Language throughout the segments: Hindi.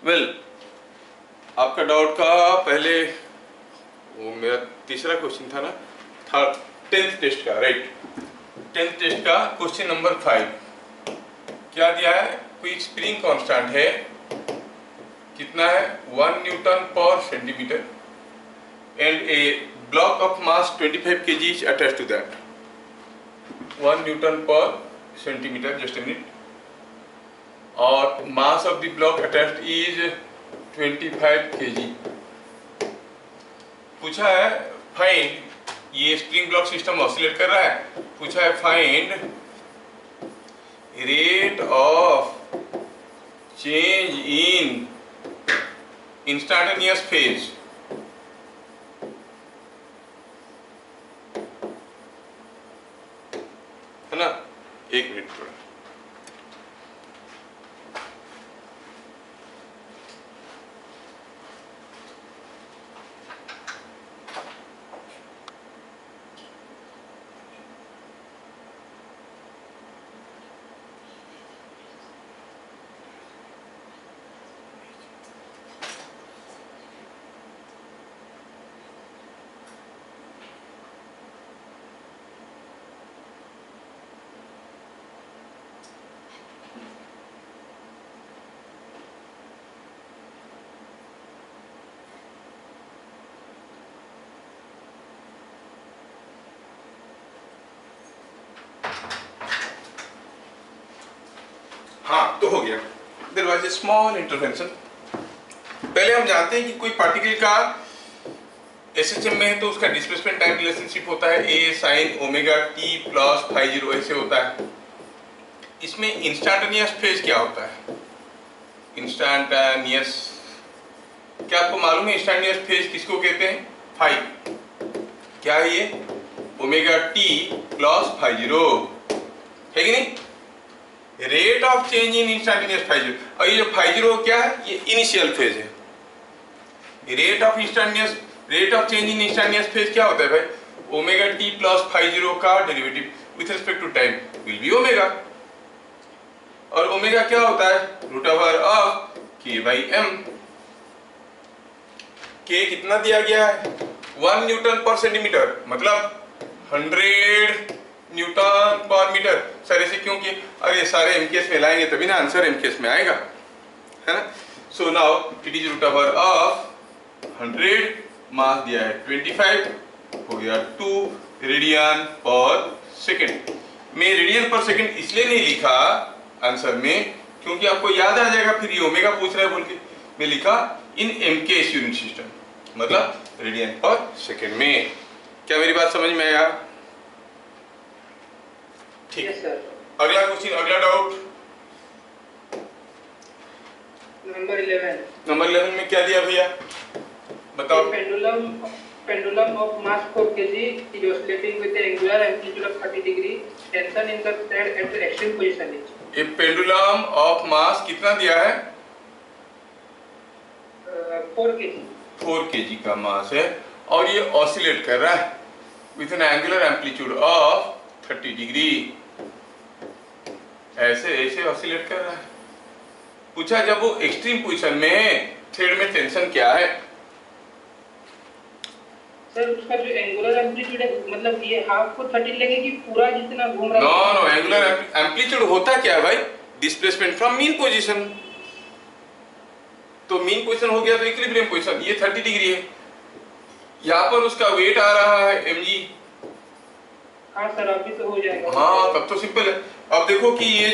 वेल आपका डाउट का पहले वो मेरा तीसरा क्वेश्चन था ना, थर्ड 10th टेस्ट का, राइट। 10th टेस्ट का क्वेश्चन नंबर 5 क्या दिया है? कोई स्प्रिंग कांस्टेंट है, कितना है? 1 न्यूटन पर centimetre and A block of mass 25 kg is attached to that. 1 Newton पर सेंटीमीटर, जस्ट a minute, और मास of the block attached is 25 kg। पूछा है फाइंड, ये स्प्रिंग ब्लॉक सिस्टम ऑसिलेट कर रहा है, पूछा है find rate of change in instantaneous phase. है ना, एक मिनट थोड़ा। हाँ तो हो गया। There was a small intervention. पहले हम जानते हैं कि कोई पार्टिकल का एसएचएम में है तो उसका डिस्प्लेसमेंट टाइम रिलेशनशिप होता है A sine omega t plus phi zero, ऐसे होता है। इसमें इंस्टेंटेनियस फेज क्या होता है? इंस्टेंटेनियस, क्या आपको मालूम है इंस्टेंटेनियस फेज किसको कहते हैं? फाई। क्या है ये? Omega t plus phi zero, है कि नहीं? Rate of change in instantaneous phi zero, और ये जो फाई जीरो क्या है? ये इनिशियल फेज है। Rate of change in instantaneous phase क्या होता है भाई? Omega t plus phi zero का derivative with respect to time will be omega, और ओमेगा क्या होता है? Root over of k by m. K कितना दिया गया है? 1 न्यूटन पर सेंटीमीटर, मतलब 100 न्यूटन पर मीटर। सर ऐसे क्यों किए? अरे सारे एमकेएस में लाएंगे तभी ना आंसर एमकेएस में आएगा, है ना। So now it is root over of 100, mass दिया है 25, हो गया 2 रेडियन पर सेकेंड। मैं रेडियन पर सेकेंड इसलिए नहीं लिखा आंसर में क्योंकि आपको याद आ जाएगा फिर ये ओमेगा पूछ रहा है बोल के। मैं लिखा इन एमकेएस यूनिट सिस्टम, मतलब रेडियन पर सेकेंड में। क्या मेरी बात समझ में आया? ठीक है सर। अगला क्वेश्चन, अगला डाउट नंबर 11 में क्या दिया भैया बताओ? Pendulum of mass 4 kg is oscillating with an angular amplitude of 30 degree. Tension in the thread at the extreme position is. ये पेंडुलम ऑफ मास कितना दिया है? 4 kg। 4 kg का मास है और ये ऑसिलेट कर रहा है with an angular amplitude of 30 degree. ऐसे ऑसिलेट कर रहा है। पूछा जब वो एक्सट्रीम पोजीशन में है थ्रेड में टेंशन क्या है? सर उसका जो एंगुलर एम्पलीट्यूड है, मतलब ये हाफ को 30 लेंगे कि पूरा जितना घूम रहा है? नो, एंगुलर एम्पलीट्यूड होता क्या है भाई? Displacement from mean position. तो मीन पोजीशन हो गया तो इक्विलिब्रियम पोजीशन, ये 30 डिग्री है। यहाँ पर उसका वेट आ रहा है mg। हाँ सर अभी तो हो जाएगा। हाँ तब तो सिंपल है। अब देखो कि ये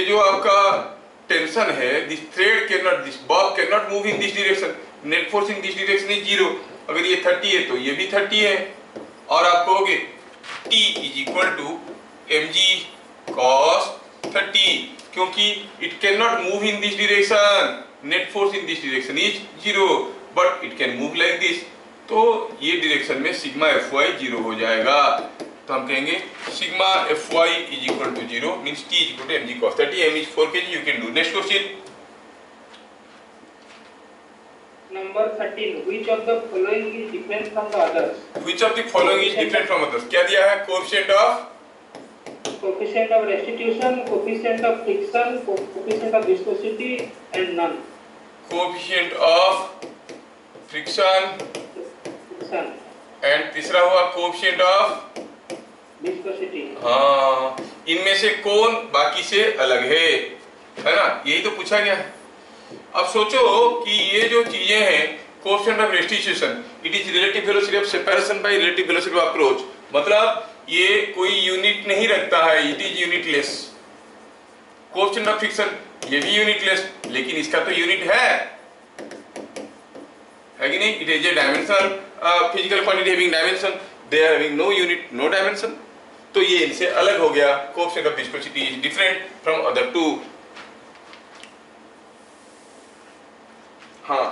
जो आपका टेंशन है, this thread can not, this Bob can not move in this direction, net force in this direction is 0। अगर ये 30 है तो ये भी 30 है, और आप कहोगे T is equal to mg cos 30, क्योंकि it can not move in this direction, net force in this direction is 0 but it can move like this. तो ये डायरेक्शन में सिग्मा Fy 0 हो जाएगा। तो हम कहेंगे sigma Fy is equal to 0 means T is equal to mg cos 30, m is 4 kg। You can do next question number 13, which of the following is different from the others? Which of the following is different from others? क्या दिया है? Coefficient of restitution, coefficient of friction, coefficient of viscosity and none. Coefficient of friction and तीसरा हुआ कोएफिशिएंट ऑफ विस्कोसिटी। हाँ, इनमें से कौन बाकी से अलग है ना, यही तो पूछा गया है। अब सोचो कि ये जो चीजें हैं, coefficient of restitution, it is relative velocity of separation by relative velocity of approach, मतलब ये कोई यूनिट नहीं रखता है, it is unitless. Coefficient of friction, ये भी यूनिटलेस, लेकिन इसका तो यूनिट है कि नहीं, it is a dimensional physical quantity having dimension, they are having no unit, no dimension, तो ये इनसे अलग हो गया। Coefficient of viscosity is different from other two. हाँ,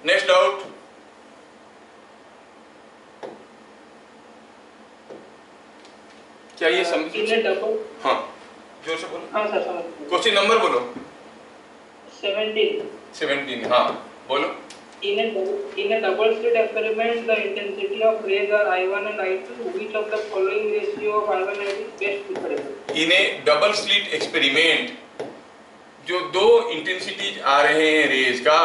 नेक्स्ट डाउट। क्या ये समझ? हाँ, जोर से बोलो। हाँ सर, समझ। क्वेश्चन नंबर बोलो। 17। हाँ, बोलो। In a double slit experiment, the intensity of rays are I1 and I2. Which of the following ratio of I1 and I2 is best preferable? In a double slit experiment, जो दो इंटेंसिटीज आ रहे हैं रेज का,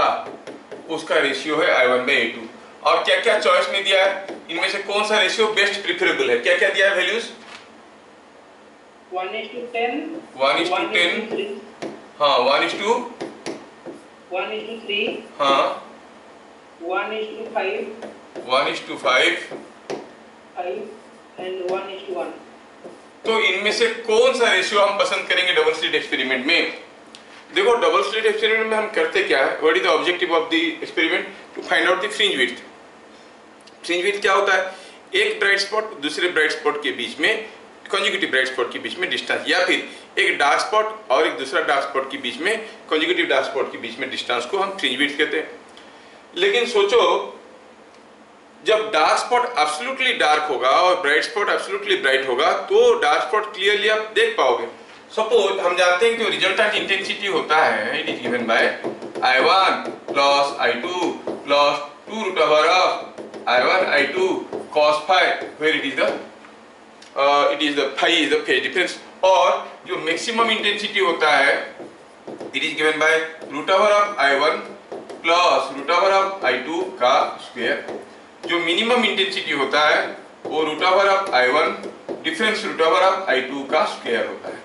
उसका रेशियो है I1 by I2। और क्या क्या चॉइस में दिया है, इनमें से कौन सा रेशियो बेस्ट प्रिफरेबल है, क्या क्या दिया है वैल्यूज? 1:10, 1:10, हाँ 1:3, हाँ 1:5, 1:5 and 1:1। तो इनमें से कौन सा रेशियो हम पसंद करेंगे डबल स्लिट एक्सपेरिमेंट में? देखो, डबल स्लिट एक्सपेरिमेंट में हम करते क्या है, what is the objective of the experiment? To find out the fringe width. Fringe width क्या होता है? एक ब्राइट स्पॉट दूसरे ब्राइट स्पॉट के बीच में, कॉन्जिक्यूटिव ब्राइट स्पॉट के बीच में डिस्टेंस, या फिर एक डार्क स्पॉट और एक दूसरा डार्क स्पॉट के बीच में, कॉन्जिक्यूटिव डार्क स्पॉट के बीच में डिस्टेंस को हम फ्रिंज विड्थ कहते हैं। लेकिन सोचो, जब डार्क स्पॉट एब्सोल्युटली डार्क होगा और ब्राइट स्पॉट एब्सोल्युटली ब्राइट होगा, तो डार्क स्पॉट क्लियरली आप देख पाओगे। सपोज हम जानते हैं कि जो रिजल्टेंट इंटेंसिटी होता है, it is given bye I1 plus I2 plus 2√of I1 I2 cos phi, where it is the phi is the phase difference। और जो मैक्सिमम इंटेंसिटी होता है, it is given bye √of I1 plus √of I2 का स्क्वायर। जो मिनिमम इंटेंसिटी होता है वो √of I1 difference √of I2 का स्क्वायर होता है।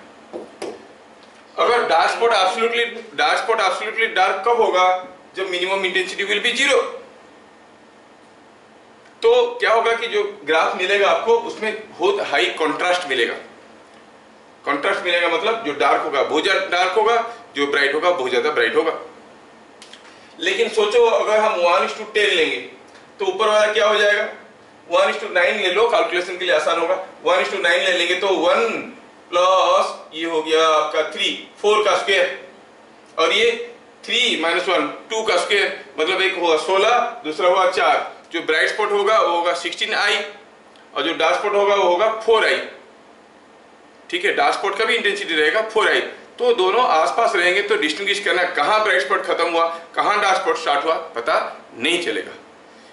अगर डार्क स्पॉट एब्सोल्युटली डार्क कब होगा? जब मिनिमम इंटेंसिटी विल बी 0। तो क्या होगा कि जो ग्राफ मिलेगा आपको, उसमें बहुत हाई कंट्रास्ट मिलेगा। कंट्रास्ट मिलेगा मतलब जो डार्क होगा बहुत ज्यादा डार्क होगा, जो ब्राइट होगा बहुत ज्यादा ब्राइट होगा। लेकिन सोचो, अगर हम 1:10 लेंगे तो ऊपर वाला क्या हो जाएगा? 1:9 ले लो, कैलकुलेशन के लिए आसान होगा। 1:9 ले लेंगे तो 1 प्लस ये हो गया आपका 3, 4 का स्क्वायर, और ये 3 - 1 2 का स्क्वायर, मतलब एक हुआ 16, दूसरा हुआ 4। जो ब्राइट स्पॉट होगा वो होगा 16i, और जो डार्क स्पॉट होगा वो होगा 4i। ठीक है, डार्क स्पॉट का भी इंटेंसिटी रहेगा 4i। तो दोनों आसपास रहेंगे तो डिस्टिंग्विश करना कहाँ ब्राइट स्पॉट खत्म हुआ, कहाँ डार्क स्पॉट स्टार्ट हुआ, पता नहीं चलेगा।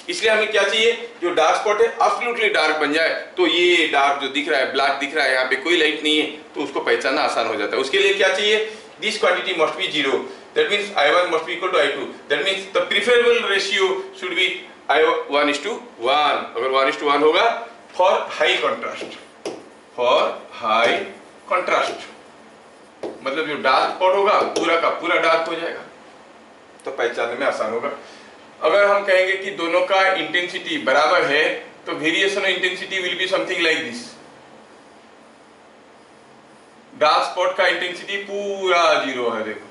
इसलिए हमें क्या चाहिए? जो डार्क स्पॉट है एब्सोल्युटली डार्क बन जाए, तो ये डार्क जो दिख रहा है, ब्लैक दिख रहा है, यहाँ पे कोई लाइट नहीं है, तो उसको पहचानना आसान हो जाता है। उसके लिए क्या चाहिए? This quantity must be 0, that means I1 must be equal to I2, that means the preferable ratio should be I1:1। अगर 1:1 होगा फॉर हाई कंट्रास्ट, मतलब जो डार्क स्पॉट होगा पूरा का पूरा डार्क हो जाएगा, तो पहचानने में आसान होगा। अगर हम कहेंगे कि दोनों का इंटेंसिटी बराबर है, तो variation of intensity will be something like this. Dark spot का इंटेंसिटी पूरा 0 है, देखो।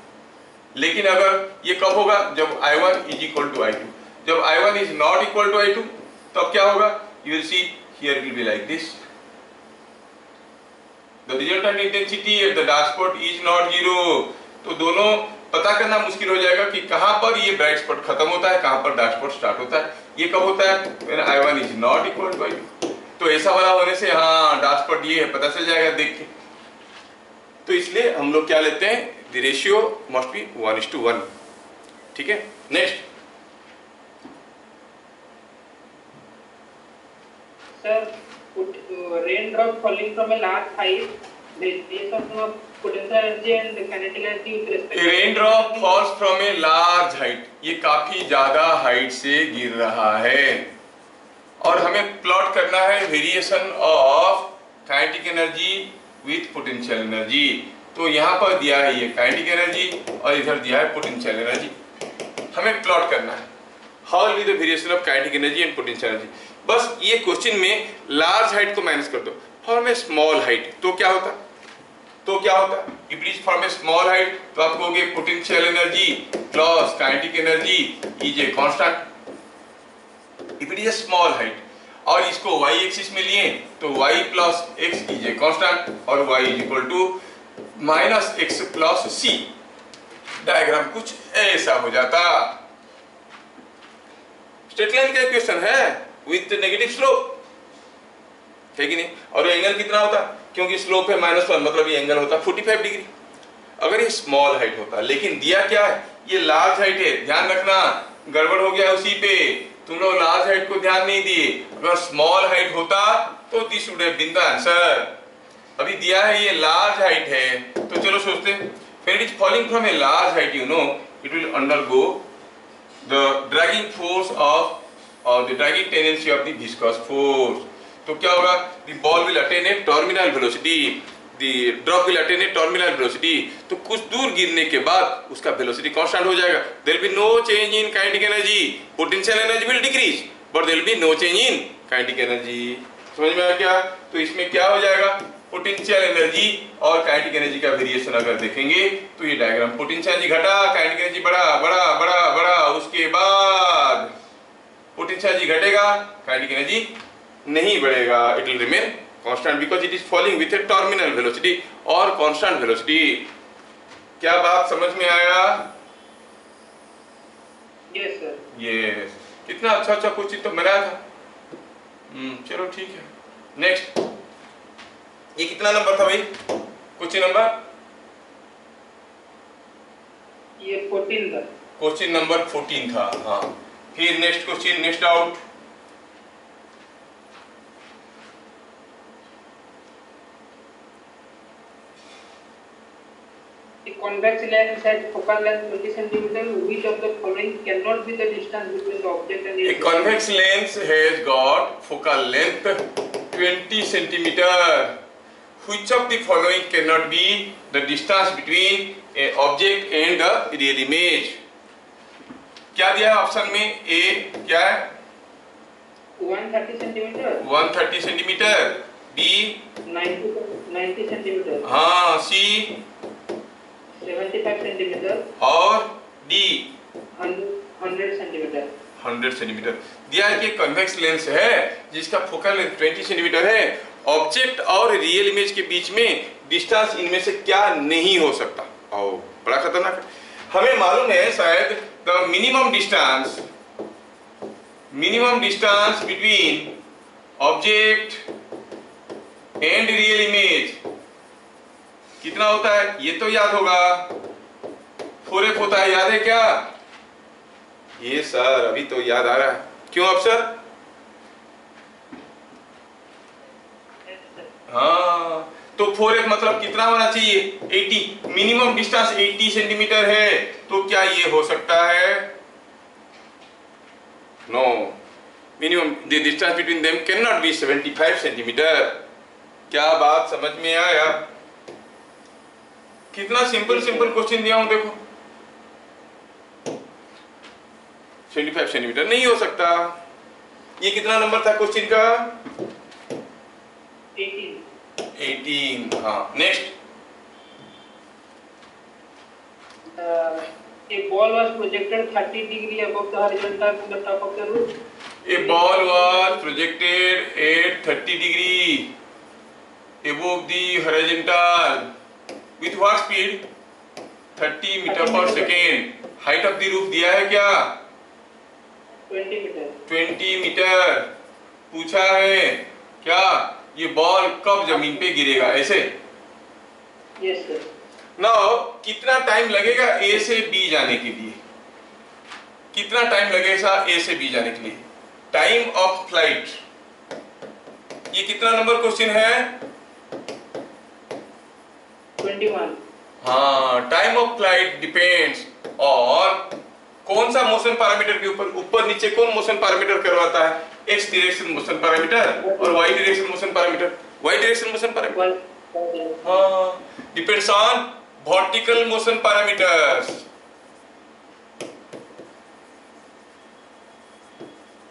लेकिन अगर ये कब होगा? जब I1 is equal to I2। जब I1 is not equal to I2, तब क्या होगा? You will see here will be like this. The resultant intensity at the dark spot is not 0। तो दोनों पता करना मुश्किल हो जाएगा कि कहां पर ये ब्राइट स्पॉट खत्म होता है, कहां पर डार्क स्पॉट स्टार्ट होता है। ये कब होता है? When I1 is not equal to I2। तो ऐसा वाला होने से हाँ डार्क स्पॉट ये है, पता चल जाएगा देख के। तो इसलिए हम लोग क्या लेते हैं? The ratio must be 1:1। ठीक है, next. Sir, raindrop falling from a large height variation of potential energy and kinetic energy with respect A raindrop falls from a large height. ये काफी ज्यादा हाइट से गिर रहा है और हमें प्लॉट करना है variation of kinetic energy with potential energy. तो यहाँ पर दिया है ये काइनेटिक एनर्जी और इधर दिया है पोटेंशियल एनर्जी, हमें प्लॉट करना है how will be the variation of kinetic energy and potential energy. बस ये क्वेश्चन में लार्ज हाइट को माइनस कर दो, फॉर्म ए स्मॉल हाइट, तो क्या होता if it is form a small height तो आप कहोगे potential energy plus kinetic energy is a constant. If it is a small height और इसको y एक्सिस में लिए तो y plus x is a constant और y is equal to minus x plus c. Diagram कुछ ऐसा हो जाता। स्ट्रेट लाइन का इक्वेशन है विथ नेगेटिव स्लोप, है कि नहीं? और एंगल कितना होता, क्योंकि स्लोप है -1 मतलब ये एंगल होता 45 डिग्री। अगर ये स्मॉल हाइट होता, लेकिन दिया क्या है, ये लार्ज हाइट है, ध्यान रखना गड़बड़ हो गया उसी पे, तुम लोग लार्ज हाइट को ध्यान नहीं दिए। अगर स्मॉल हाइट होता तो this would have been the answer. अभी दिया है ये लार्ज हाइट है, तो चलो सोचते हैं when it is falling from a large height, you know it will undergo the dragging force of or the dragging tendency of the viscous force। तो क्या होगा, the ball will attain a terminal velocity, the drop will attain a terminal velocity। तो कुछ दूर गिरने के बाद उसका velocity constant हो जाएगा, there will be no change in kinetic energy, potential energy will decrease but there will be no change in kinetic energy। समझ में आया क्या? तो इसमें क्या हो जाएगा, पोटेंशियल एनर्जी और काइनेटिक एनर्जी का वेरिएशन अगर देखेंगे तो ये डायग्राम पोटेंशियल एनर्जी घटा, काइनेटिक एनर्जी बढ़ा बढ़ा बढ़ा बढ़ा, उसके बाद पोटेंशियल एनर्जी घटेगा, काइनेटिक एनर्जी नहीं बढ़ेगा, it will remain constant because it is falling with A terminal velocity और कांस्टेंट वेलोसिटी। क्या बात समझ में आया? Yes sir. यस, कितना अच्छा अच्छा क्वेश्चन तो बनाया था। चलो ठीक है, नेक्स्ट। ये कितना नंबर था भाई क्वेश्चन नंबर? ये 14 था। क्वेश्चन नंबर 14 था, हाँ। फिर next question, next doubt. A convex lens has focal length 20 cm. Which of the following cannot be the distance between the object and A its convex lens has got focal length 20 centimeter. Which of the following cannot be the distance between a object and the real image? क्या दिया है ऑप्शन में? ए क्या है? 130 सेंटीमीटर। 130 सेंटीमीटर। B 90 centimetre. हाँ। C 75 centimetre. और डी 100 सेंटीमीटर। 100 सेंटीमीटर। दिया है कि कन्वेक्स लेंस है जिसका फोकल लेंथ 20 सेंटीमीटर है, ऑब्जेक्ट और रियल इमेज के बीच में डिस्टेंस इनमें से क्या नहीं हो सकता। आओ, बड़ा खतरनाक है। हमें मालूम है शायद the minimum distance between object and real image कितना होता है, ये तो याद होगा। 4f होता है, याद है क्या? ये सर अभी तो याद आ रहा है, क्यों अफसर? हाँ, तो 4f मतलब कितना होना चाहिए? 80। मिनिमम डिस्टेंस 80 सेंटीमीटर है, तो क्या ये हो सकता है? No, minimum the distance between them can not be 75 centimetre. क्या बात समझ में आया? कितना सिंपल क्वेश्चन दिया हूं, देखो। 75 सेंटीमीटर नहीं हो सकता। ये कितना नंबर था क्वेश्चन का? 18। हाँ, next. A ball was projected 30 degree above the horizontal from the top of the roof. A ball was projected at 30 degree above the horizontal with what speed? 30 meter per second। Height of the roof दिया है क्या? 20 मीटर। 20 मीटर पूछा है। क्या ये बॉल कब जमीन पे गिरेगा? ऐसे। Yes sir. नाउ कितना टाइम लगेगा ए से बी जाने के लिए? कितना टाइम लगेगा ए से बी जाने के लिए? Time of flight. ये कितना नंबर क्वेश्चन है? 21. हाँ, टाइम ऑफ फ्लाइट डिपेंड्स और कौन सा मोशन पैरामीटर के ऊपर नीचे कौन मोशन पैरामीटर करवाता है? एक्स डायरेक्शन मोशन पैरामीटर और y direction motion parameter. Y direction motion parameter हाँ depends on vertical motion parameters.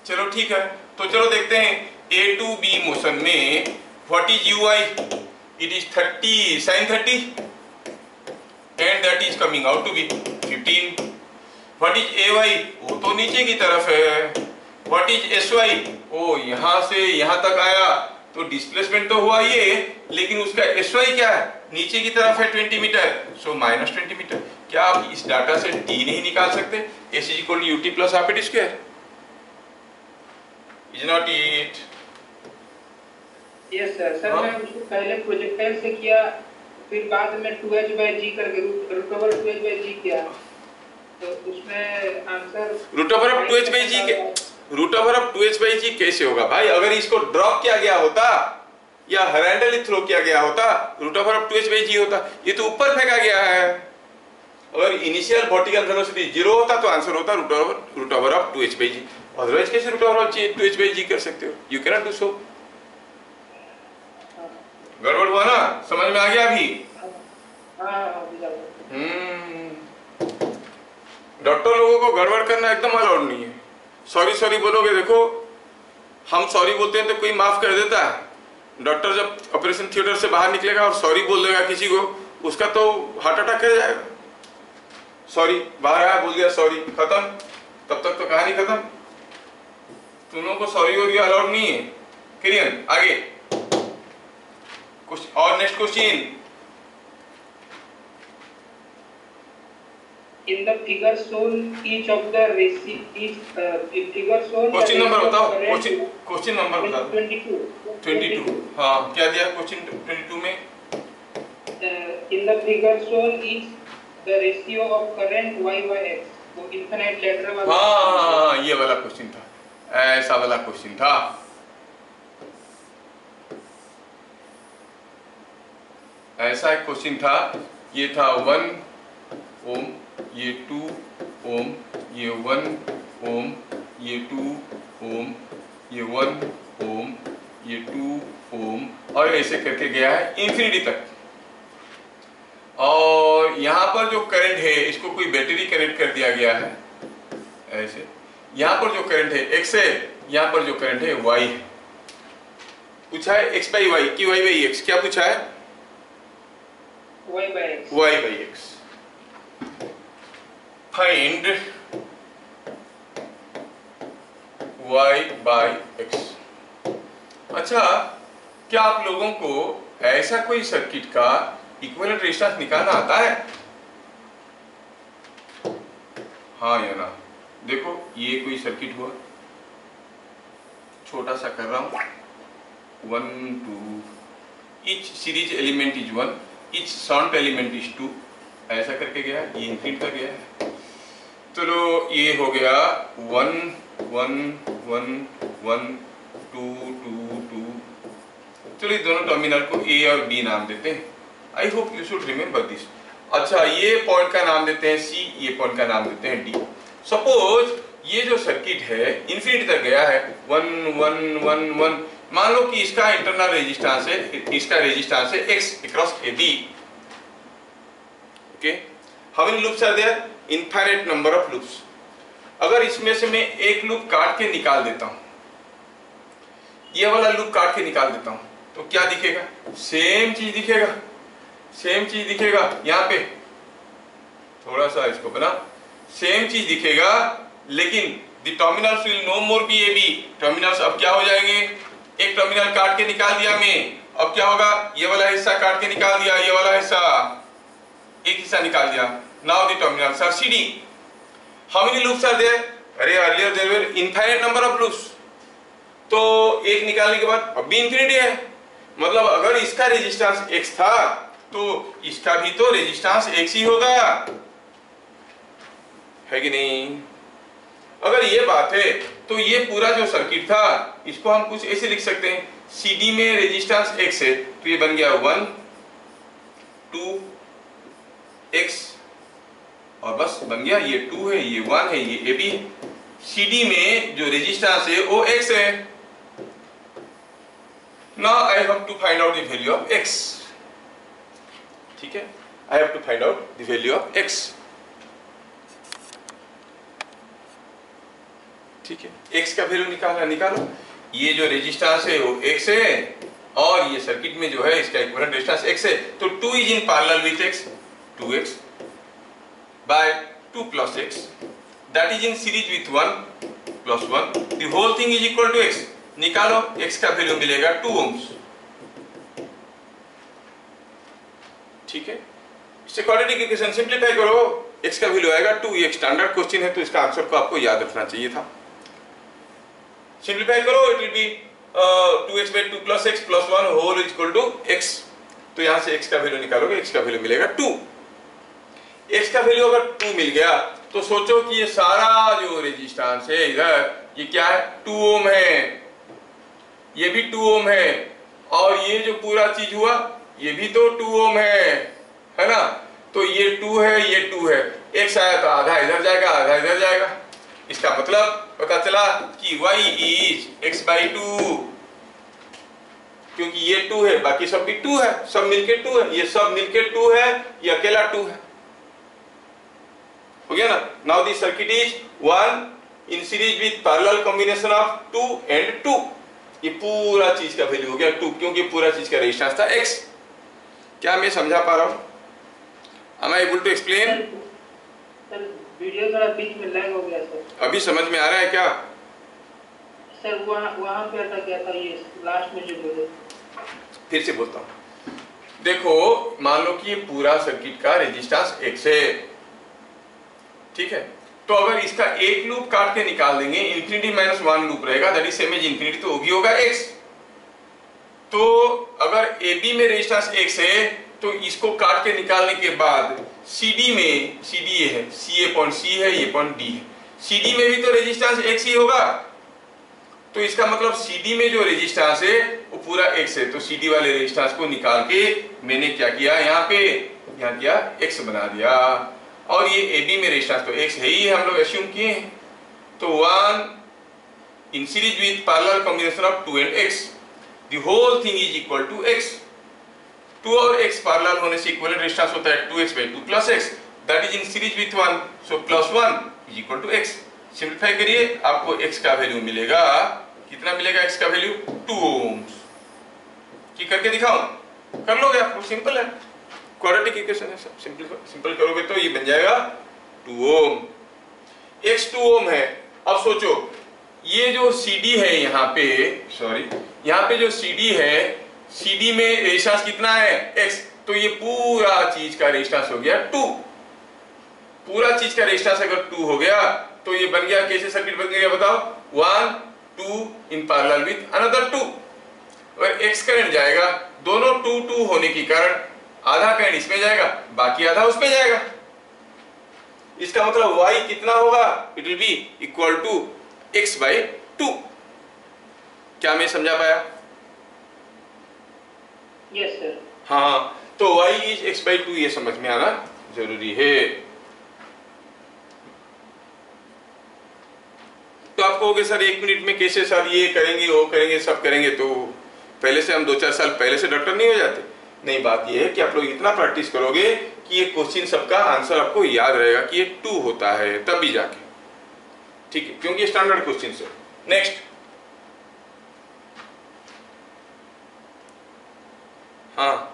चलो ठीक है, तो चलो देखते हैं ए टू बी मोशन में what is u i? It is 30 sin 30 and that is coming out to be 15। What is a y? वो तो नीचे की तरफ है। What is s y? ओ यहां से यहां तक आया तो डिस्प्लेसमेंट तो हुआ ये, लेकिन उसका एस वाई क्या है? नीचे की तरफ है 20 मीटर, सो -20 मीटर। क्या आप इस डाटा से डी नहीं निकाल सकते? S is equal to u t plus half at square. Is not it? Yes sir. Sir मैं उसको पहले प्रोजेक्टाइल से किया, फिर बाद में 2h/g करके रूट ओवर 2h/g किया, तो उसमें answer root over of 2h/g के रूट ओवर ऑफ 2h/g कैसे होगा भाई? अगर इसको ड्रॉप किया गया होता या हॉरिजॉन्टली थ्रो किया गया होता रूट ओवर ऑफ 2h/g होता। ये तो ऊपर फेंका गया है। अगर इनिशियल वर्टिकल वेलोसिटी 0 होता तो आंसर होता root over of 2h/g। Otherwise कैसे रूट ओवर ऑफ 2h/g कर सकते हो? You can not do so. गड़बड़ हुआ ना? समझ में आ गया अभी? डॉक्टर लोगों को गड़बड़ करना एकदम अलाउड नहीं है। सॉरी बोलोगे, देखो हम सॉरी बोलते हैं तो कोई माफ कर देता है। डॉक्टर जब ऑपरेशन थिएटर से बाहर निकलेगा और सॉरी बोल देगा किसी को, उसका तो हार्ट अटैक कर जाएगा। सॉरी, बाहर आया, बोल दिया सॉरी, खत्म, तब तक तो कहानी खत्म। तुम लोगों को सॉरी और अलाउड नहीं है। क्लियर? आगे कुछ और next question. In the figure shown, each of the figure shown. Question number बताओ, क्वेश्चन नंबर बताओ। 22। हाँ, क्या दिया क्वेश्चन 22 में? In the figure shown, each the ratio of current y by x. वो infinite ladder वाला। हाँ, ये वाला क्वेश्चन था, ऐसा वाला क्वेश्चन था। ऐसा एक क्वेश्चन था, ये था 1 ओम, ये 2 ओम, ये 1 ओम, ये 2 ओम, ये 1 ओम, ये 2 ओम, और ऐसे करके गया है इंफिनिटी तक। और यहाँ पर जो करंट है इसको कोई बैटरी कनेक्ट कर दिया गया है ऐसे। यहाँ पर जो करंट है x है, यहाँ पर जो करंट है y है। पूछा है x बाई y कि y बाई x? क्या पूछा है? y by x. y by x। Find y by x। अच्छा, क्या आप लोगों को ऐसा कोई सर्किट का इक्विवेलेंट रेजिस्टेंस निकालना आता है? हाँ या ना? देखो ये कोई सर्किट हुआ, छोटा सा कर रहा हूं, 1 2, each series element is 1, each shunt element is 2, ऐसा करके गया है, ये इंफिनिट तक गया है। चलो ये हो गया 1 1 1 1 2 2 2। चलो ये दोनों टर्मिनल को ए और बी नाम देते हैं। I hope you should remember this. अच्छा, ये पॉइंट का नाम देते हैं सी, ये पॉइंट का नाम देते हैं डी। सपोज ये जो सर्किट है इंफिनिटी तक गया है, 1 1 1 1। मान लो कि इसका इंटरनल रेजिस्टेंस है, इसका रेजिस्टेंस है x across a b. Okay, how many loops are there? Infinite number of loops. अगर इसमें से मैं एक लूप काट के निकाल देता हूं, ये वाला लूप काट के निकाल देता हूं, तो क्या दिखेगा? सेम चीज दिखेगा, सेम चीज दिखेगा। यहाँ पे थोड़ा सा इसको बना, सेम चीज दिखेगा, लेकिन the terminals will no more be a b. Terminals अब क्या हो जाएंगे? एक टर्मिनल काट के निकाल दिया मैं, अब क्या होगा? ये वाला हिस्सा काट के निकाल दिया, ये वाला हिस्सा, एक हिस्सा निकाल दिया। Now the terminals are CD. How many loops are there? अरे earlier there were infinite number of loops, तो एक निकालने के बाद अब भी इंफिनिटी है। मतलब अगर इसका रेजिस्टेंस x था तो इसका भी तो रेजिस्टेंस x ही होगा, है कि नहीं? अगर ये बात है तो ये पूरा जो सर्किट था इसको हम कुछ ऐसे लिख सकते हैं, CD में रेजिस्टेंस x है तो ये बन गया 1 2x और बस बन गया। ये 2 है, ये 1 है, ये AB है। CD में जो रेजिस्टेंस है वो x है। Now I have to find out the value of x। ठीक है, I have to find out the value of x। ठीक है, x का वैल्यू निकालो। ये जो रेजिस्टेंस है वो x है और ये सर्किट में जो है इसका इक्विवेलेंट रेजिस्टेंस x है। तो 2 is in parallel with x, 2x by 2 plus x, that is in series with 1 plus 1, the whole thing is equal to x। निकालो, x का वैल्यू मिलेगा 2 ohms। ठीक है, इससे क्वाड्रेटिक इक्वेशन सिंपलीफाई करो, x का वैल्यू आएगा 2। ये स्टैंडर्ड क्वेश्चन है तो इसका आंसर को आपको याद रखना चाहिए था। सिंपलीफाई करो, it will B 2x by 2 plus x plus 1 whole is equal to x। तो यहां से x का वैल्यू निकालोगे, x का वैल्यू मिलेगा 2। x का वैल्यू अगर 2 मिल गया तो सोचो कि ये सारा जो रेजिस्टेंस है इधर, ये क्या है, 2 ओम है, ये भी 2 ओम है, और ये जो पूरा चीज हुआ ये भी तो 2 ओम है ना। तो ये 2 है, ये 2 है, x आया तो आधा इधर जाएगा, आधा इधर जाएगा। इसका मतलब पता चला कि y इज x by 2, क्योंकि ये 2 है, बाकी सब भी 2 है, सब मिलके 2 है, ये सब मिलके 2 है, ये अकेला 2 है। हो गया ना। Now this circuit is 1 in series with parallel combination of 2 and 2। ये पूरा चीज का वैल्यू हो गया 2, क्योंकि पूरा चीज का रेजिस्टेंस था x। क्या मैं समझा पा रहा हूं? Am I able to explain? Sir video थोड़ा बीच में लैग हो गया सर। अभी समझ में आ रहा है क्या? सर वहाँ पे अटक गया था, ये लास्ट में जो बोले। फिर से बोलता हूं, देखो मान लो कि ये पूरा सर्किट का रेजिस्टेंस x है। ठीक है, तो अगर इसका एक लूप काट के निकाल देंगे, इंफिनिटी माइनस 1 लूप रहेगा, that is same as infinity, तो वो भी होगा x। तो अगर AB में रेजिस्टेंस x है तो इसको काट के निकालने के बाद CD में, CD ये है, ये पॉइंट C है, ये पॉइंट D है, CD में भी तो रेजिस्टेंस x ही होगा। तो इसका मतलब CD में जो रेजिस्टेंस है वो पूरा x है। तो CD वाले रेजिस्टेंस को निकाल के मैंने क्या किया, यहाँ किया x बना दिया, और ये AB में रेजिस्टेंस तो x है ही, हम लोग एज्यूम किए हैं। तो 1 in series with parallel combination of 2 and x, the whole thing is equal to x। 2 और x पैरेलल होने से इक्विवेलेंट रेजिस्टेंस होता है 2x by 2 plus x, that is in series with 1, so plus 1 is equal to x। Simplify करिए, आपको x का वैल्यू मिलेगा, कितना मिलेगा x का वैल्यू, 2 ohms। की करके दिखाऊं? कर लोगे आप, सिंपल है, क्वाड्रेटिक इक्वेशन है, सब सिंपल करोगे तो ये बन जाएगा 2 ohm। x 2 ohm है। अब सोचो ये जो CD है यहाँ पे, यहाँ पे जो CD है, CD में रेजिस्टेंस कितना है, x, तो ये पूरा चीज का रेजिस्टेंस हो गया 2। पूरा चीज का रेजिस्टेंस अगर 2 हो गया तो ये बन गया, कैसे सर्किट बन गया बताओ, 1 2 इन पैरेलल विथ अनदर 2। अगर x करंट जाएगा, दोनों 2 2 होने के कारण आधा करंट इसमें जाएगा, बाकी आधा उसमें जाएगा। इसका मतलब y कितना होगा, it will be equal to x by 2। क्या मैं समझा पाया? Yes sir. हाँ, तो y इज x by 2, ये समझ में आना जरूरी है। तो आप कहोगे सर 1 मिनट में कैसे सर ये करेंगे वो करेंगे सब करेंगे, तो पहले से हम 2-4 साल पहले से डॉक्टर नहीं हो जाते? नहीं, बात ये है कि आप लोग इतना प्रैक्टिस करोगे कि ये क्वेश्चन सबका आंसर आपको याद रहेगा कि ये 2 होता है, तब भी जाके, ठीक है, क्योंकि स्टैंडर्ड क्वेश्चन है। नेक्स्ट, हाँ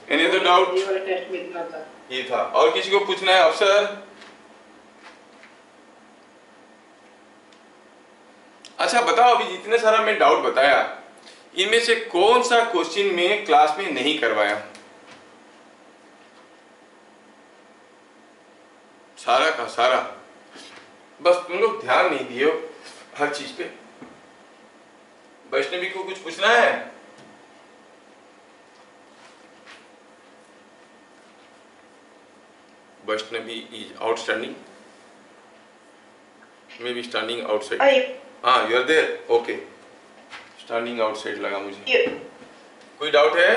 एनी अदर डाउट? ये वाले टेस्ट में इतना था, ये था, और किसी को पूछना है अफसर? अच्छा बताओ, अभी जितने सारा मैं डाउट बताया इनमें से कौन सा क्वेश्चन में क्लास में नहीं करवाया? सारा का सारा, बस तुम लोग ध्यान नहीं दिए हो हर चीज पे। वैष्णवी को कुछ पूछना है? Vaishnavi is outstanding. Maybe standing outside. Are you? हाँ, you are there, okay. Standing outside लगा मुझे। You. कोई डाउट है?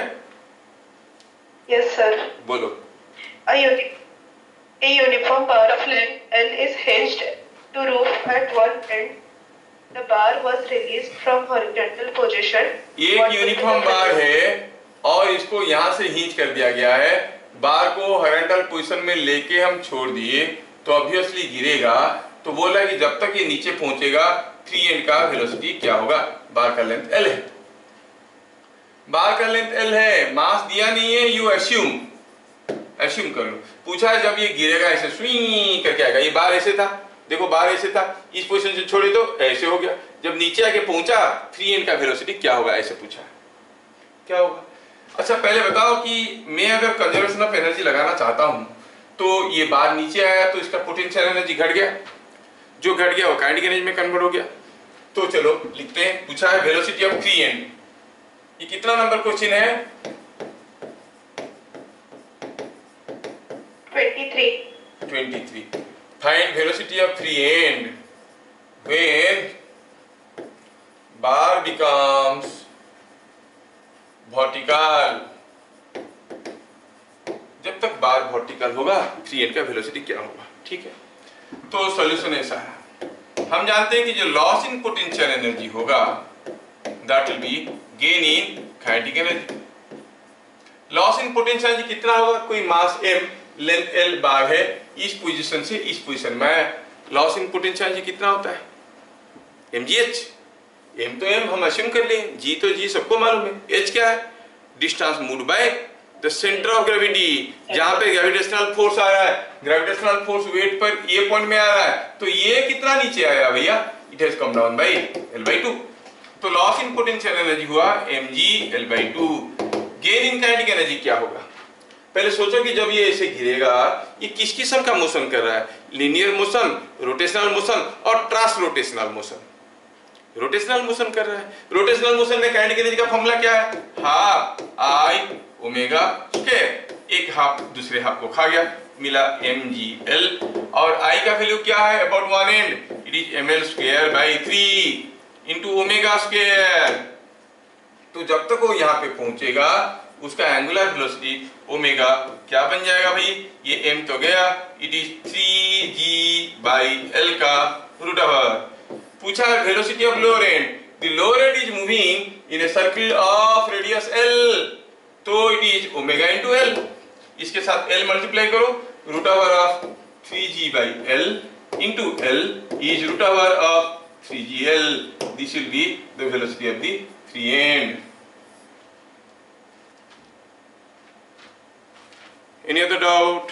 Yes, sir. बोलो। A uniform bar of length L is hinged to roof at one end. The bar was released from horizontal position. एक यूनिफॉर्म बार है और इसको यहाँ से हिंज कर दिया गया है। बार को हॉरिजॉन्टल पोजीशन में लेके हम छोड़ दिए तो ऑब्वियसली गिरेगा। तो बोला कि जब तक ये नीचे पहुंचेगा 3 एंड का वेलोसिटी क्या होगा? बार का लेंथ L है। बार का लेंथ L है, मास दिया नहीं है, यू एस्यूम कर लो। पूछा है जब ये गिरेगा ऐसे स्विंग करके आएगा। ये बार ऐसे था, देखो बार ऐसे था, इस पोजीशन से छोड़े तो ऐसे हो गया। जब नीचे आके पहुंचा 3 एंड का वेलोसिटी क्या होगा, ऐसे पूछा है, क्या होगा? अच्छा पहले बताओ कि मैं अगर कंजर्वेशन ऑफ एनर्जी लगाना चाहता हूं तो ये बार नीचे आया तो इसका पोटेंशियल एनर्जी घट गया, जो घट गया वो काइनेटिक एनर्जी में कन्वर्ट हो गया। तो चलो लिखते हैं, पूछा है वेलोसिटी ऑफ 3 एंड। ये कितना नंबर क्वेश्चन है? 23। Find velocity of 3 and when bar becomes vertical. जब तक बार वर्टिकल होगा 3 एंड का वेलोसिटी क्या होगा? ठीक है, तो सॉल्यूशन ऐसा है। हम जानते हैं कि जो लॉस इन पोटेंशियल एनर्जी होगा that will be gain in kinetic energy. Loss in potential energy कितना होगा? कोई मास m, लेंथ L बार है, इस पोजीशन से इस पोजीशन में लॉस इन पोटेंशियल एनर्जी कितना होता है? mgh। m तो m हम अज्यूम कर लें, g तो g सबको मालूम है, h क्या है? Distance moved by the centre of gravity. जहां पे ग्रेविटेशनल फोर्स आ रहा है, ग्रेविटेशनल फोर्स वेट पर ये पॉइंट में आ रहा है, तो ये कितना नीचे आया भैया? It has come down by L/2। तो लॉस इन पोटेंशियल एनर्जी हुआ mg L/2। Gain in kinetic energy क्या होगा? पहले सोचो कि जब ये ऐसे गिरेगा ये किस किस्म का मोशन कर रहा है? लीनियर मोशन, रोटेशनल मोशन और trans rotational motion. Rotational motion कर रहा है। रोटेशनल मोशन में काइनेटिक एनर्जी का फॉर्मूला क्या है? Half I omega square. एक हाफ दूसरे हाफ को खा गया, मिला mgl। और I का वैल्यू क्या है? About one and, it is ml square by 3 into omega square. तो जब तक वो यहाँ पे पहुंचेगा उसका एंगुलर वेलोसिटी ओमेगा क्या बन जाएगा भाई? ये m तो गया, it is 3g by l का रूट ओवर। पूछा है velocity of lower end. The lower end is moving in a circle of radius l, तो it is omega into l। इसके साथ l मल्टीप्लाई करो, root over of 3g by l into l is root over of 3gl। This will be the velocity of the 3 end. Any other doubt?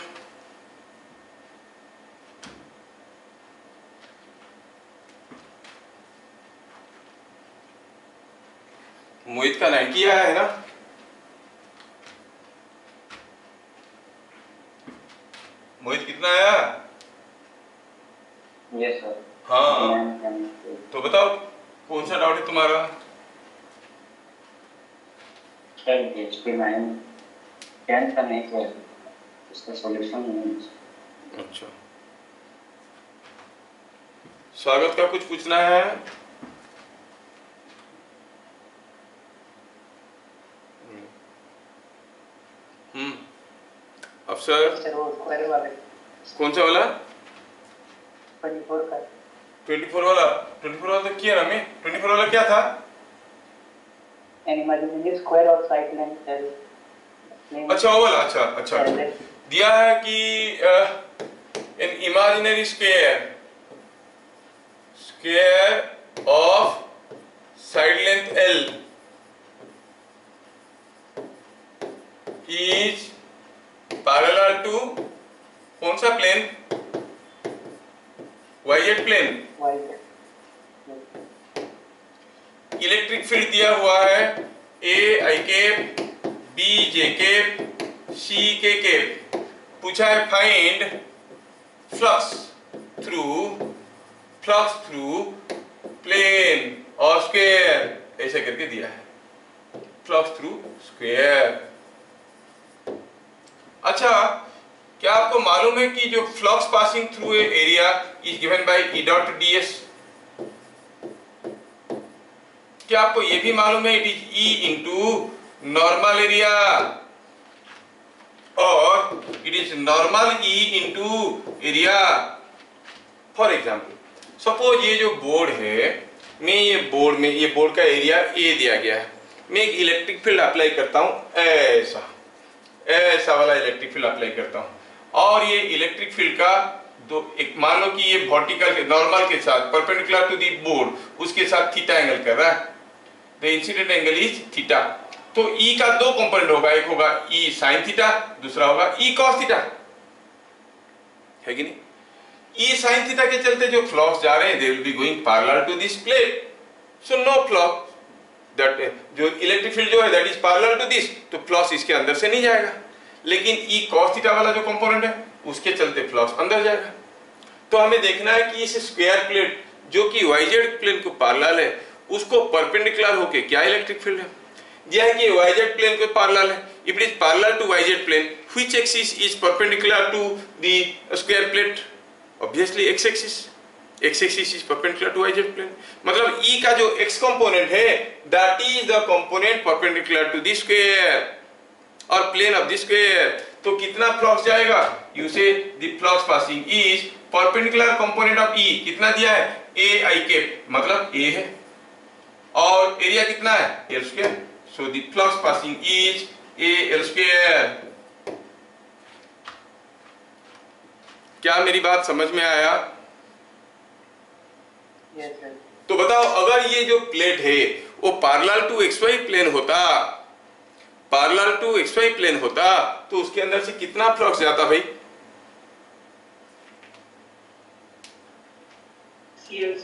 Mohit का 90 आया है ना? मोहित कितना आया? Yes sir. हाँ, तो बताओ कौन सा डाउट है तुम्हारा? का नहीं सर, इसका सॉल्यूशन नहीं। अच्छा, स्वागत का कुछ पूछना है? अफसर सर वो स्क्वायर वाले कौन सा वाला? 24 का 24 वाला। 24 वाला तो किया ना मैं। 24 वाला क्या था? एन इमेजिनरी स्क्वायर और साइड लेंथ L। अच्छा वो वाला, अच्छा दिया है कि an imaginary square of side length L is parallel to कौन सा plane? YZ plane. Electric field दिया हुआ है A I cap, B J cap, C K cap. पूछा है फाइंड फ्लक्स थ्रू प्लेन और स्क्वायर, ऐसे करके दिया है फ्लक्स थ्रू स्क्वायर। अच्छा क्या आपको मालूम है कि जो flux passing through a area is given by E dot ds? क्या आपको यह भी मालूम है it is E into normal area, और it is normal E into area? For example suppose ये जो बोर्ड है, ये बोर्ड का एरिया ए दिया गया है, मैं एक इलेक्ट्रिक फील्ड अप्लाई करता हूं, ऐसा वाला इलेक्ट्रिक फील्ड अप्लाई करता हूं, और ये इलेक्ट्रिक फील्ड का एक मान लो कि ये वर्टिकल नॉर्मल के साथ परपेंडिकुलर टू दी बोर्ड उसके साथ थीटा एंगल कर रहा है, the incident angle is theta. तो ई का दो कंपोनेंट होगा, एक होगा ई साइन थीटा, दूसरा होगा ई कॉस थीटा, है कि नहीं? ई साइन थीटा के चलते जो फ्लक्स जा रहे हैं they will be going parallel to this plate, so no flux that जो इलेक्ट्रिक फील्ड जो है that is parallel to this, तो फ्लक्स इसके अंदर से नहीं जाएगा, लेकिन ई कॉस थीटा वाला जो कंपोनेंट है उसके चलते फ्लक्स अंदर जाएगा। तो हमें देखना है कि इस स्क्वायर प्लेट जो कि वाईजेड प्लेन को पैरेलल है उसको परपेंडिकुलर होके क्या इलेक्ट्रिक फील्ड है, यह है कि वाईजेड प्लेन को पैरेलल है, if it is parallel to YZ plane which axis is perpendicular to the square plate? Obviously x axis, x axis is perpendicular to YZ plane, मतलब ई का जो एक्स कंपोनेंट है that is the component perpendicular to the square और प्लेन ऑफ द स्क्वायर। तो कितना फ्लक्स जाएगा? You say the flux passing is perpendicular component of E, कितना दिया है? ए आई कैप, मतलब ए है, और एरिया कितना है? L square, so the flux passing is A L square. क्या मेरी बात समझ में आया? तो बताओ अगर ये जो प्लेट है वो पैरेलल टू एक्सवाई प्लेन होता, पैरेलल टू एक्सवाई प्लेन होता तो उसके अंदर से कितना फ्लक्स जाता भाई? CL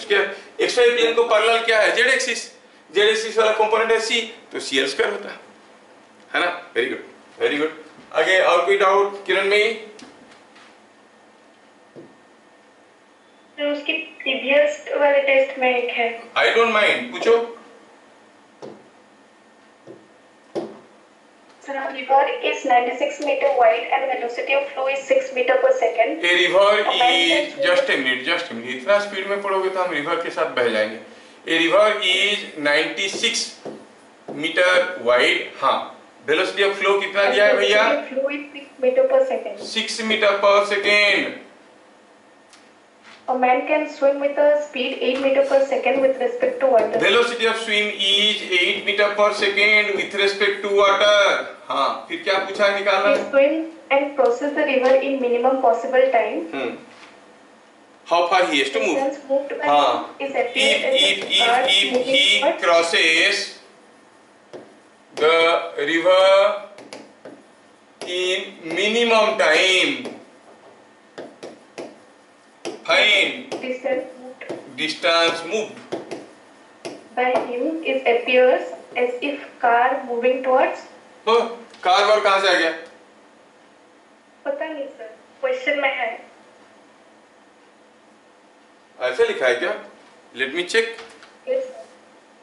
square. एक्सवाई प्लेन को पैरेलल क्या है? जेड एक्सिस, जेड एक्सिस वाला कंपोनेंट है सी, तो CL स्क्वायर होता है ना? Very good, very good. आगे और कोई डाउट किरण में? तो उसकी प्रीवियस वाले टेस्ट में एक है। आई डोंट माइंड, पूछो। Sir, a river is 96 meter wide and velocity of flow is 6 meter per second. A river is just a minute, इतना स्पीड में पढ़ोगे तो हम रिवर के साथ बह जाएंगे। A river is 96 metre wide, हाँ। वेलोसिटी ऑफ फ्लो कितना दिया है भैया? Flow is 6 meter per second. 6 metre per second. A man can swim with a speed 8 meter per second with respect to water. Velocity of swim is 8 meter per second with respect to water. हाँ, फिर क्या पूछा है निकालना? He swims and crosses the river in minimum possible time. How far he has to move? Distance moved by हाँ, is appeared as if a car moving he towards crosses the river in minimum time, find distance moved by him is appears as if car moving towards. तो कार वर्ड कहां से आ गया? पता नहीं सर, क्वेश्चन में है। ऐसा लिखा है क्या? Let me check.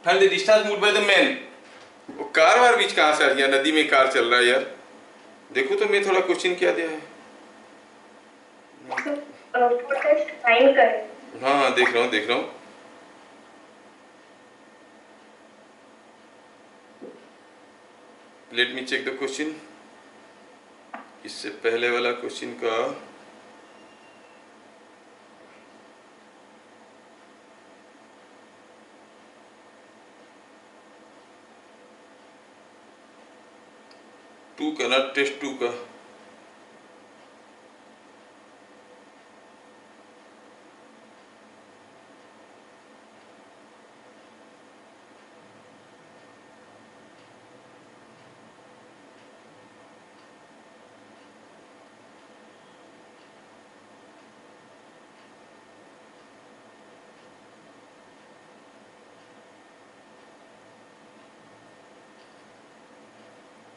Find the distance moved by the man. वो कार वार बीच कहां से आ गया? नदी में कार चल रहा है यार। देखो तो मैं थोड़ा क्वेश्चन क्या दिया है। टेस्ट 9 का है। हाँ देख रहा हूँ। Let me check the question. इससे पहले वाला क्वेश्चन का टू का ना, टेस्ट 2 का।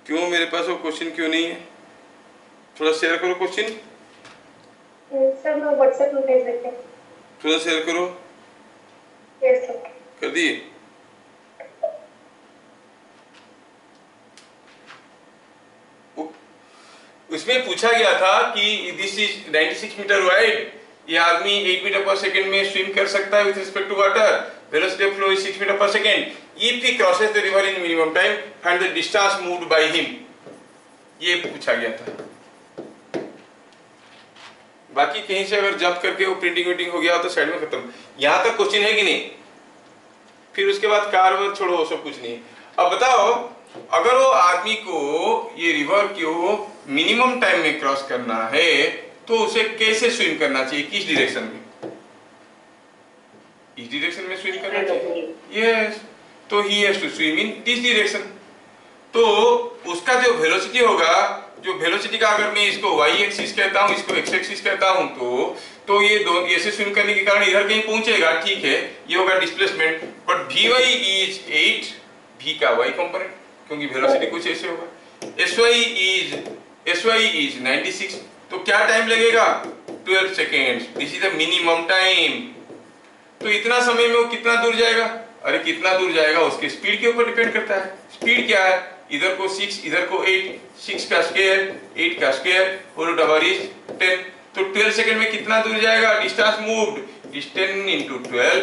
क्यों मेरे पास वो क्वेश्चन क्यों नहीं है? थोड़ा शेयर करो क्वेश्चन। सर मैं व्हाट्सएप में भेज देते हैं। थोड़ा शेयर करो। Yes sir. कर दिए? उसमें पूछा गया था कि दिस इज 96 मीटर वाइड, ये आदमी 8 मीटर पर सेकेंड में स्विम कर सकता है with respect to water, velocity of flow is 6 metre per second, if he crosses the river in minimum time find the distance moved by him, ये पूछा गया था। बाकी कहीं से अगर जंप करके वो प्रिंटिंग वीटिंग हो गया तो साइड में खत्म। यहां तक क्वेश्चन है कि नहीं? फिर उसके बाद कार वर छोड़ो, सब कुछ नहीं। अब बताओ, अगर वो आदमी को ये रिवर को मिनिमम टाइम में क्रॉस करना है तो उसे कैसे स्विम करना चाहिए, किस डायरेक्शन में? इस डायरेक्शन में स्विम करना चाहिए, यस। तो he has to swim in this direction. तो उसका जो वेलोसिटी होगा, जो वेलोसिटी का अगर मैं इसको y एक्सिस कहता हूं, इसको x एक्सिस कहता हूं, तो ये दोनों ऐसे स्विम करने के कारण इधर कहीं पहुंचेगा, ठीक है, ये होगा displacement. But vy is 8, v का y कंपोनेंट, क्योंकि वेलोसिटी कुछ ऐसे होगा। sy इज 96, तो क्या टाइम लगेगा? 12 seconds, this is the minimum time. तो इतना समय में वो कितना दूर जाएगा? अरे कितना दूर जाएगा उसके स्पीड के ऊपर डिपेंड करता है। स्पीड क्या है? इधर को 6, इधर को 8, 6 का स्क्वायर 8 का स्क्वायर, होल नंबर इज 10। तो 12 सेकंड में कितना दूर जाएगा? Distance moved is 10 into 12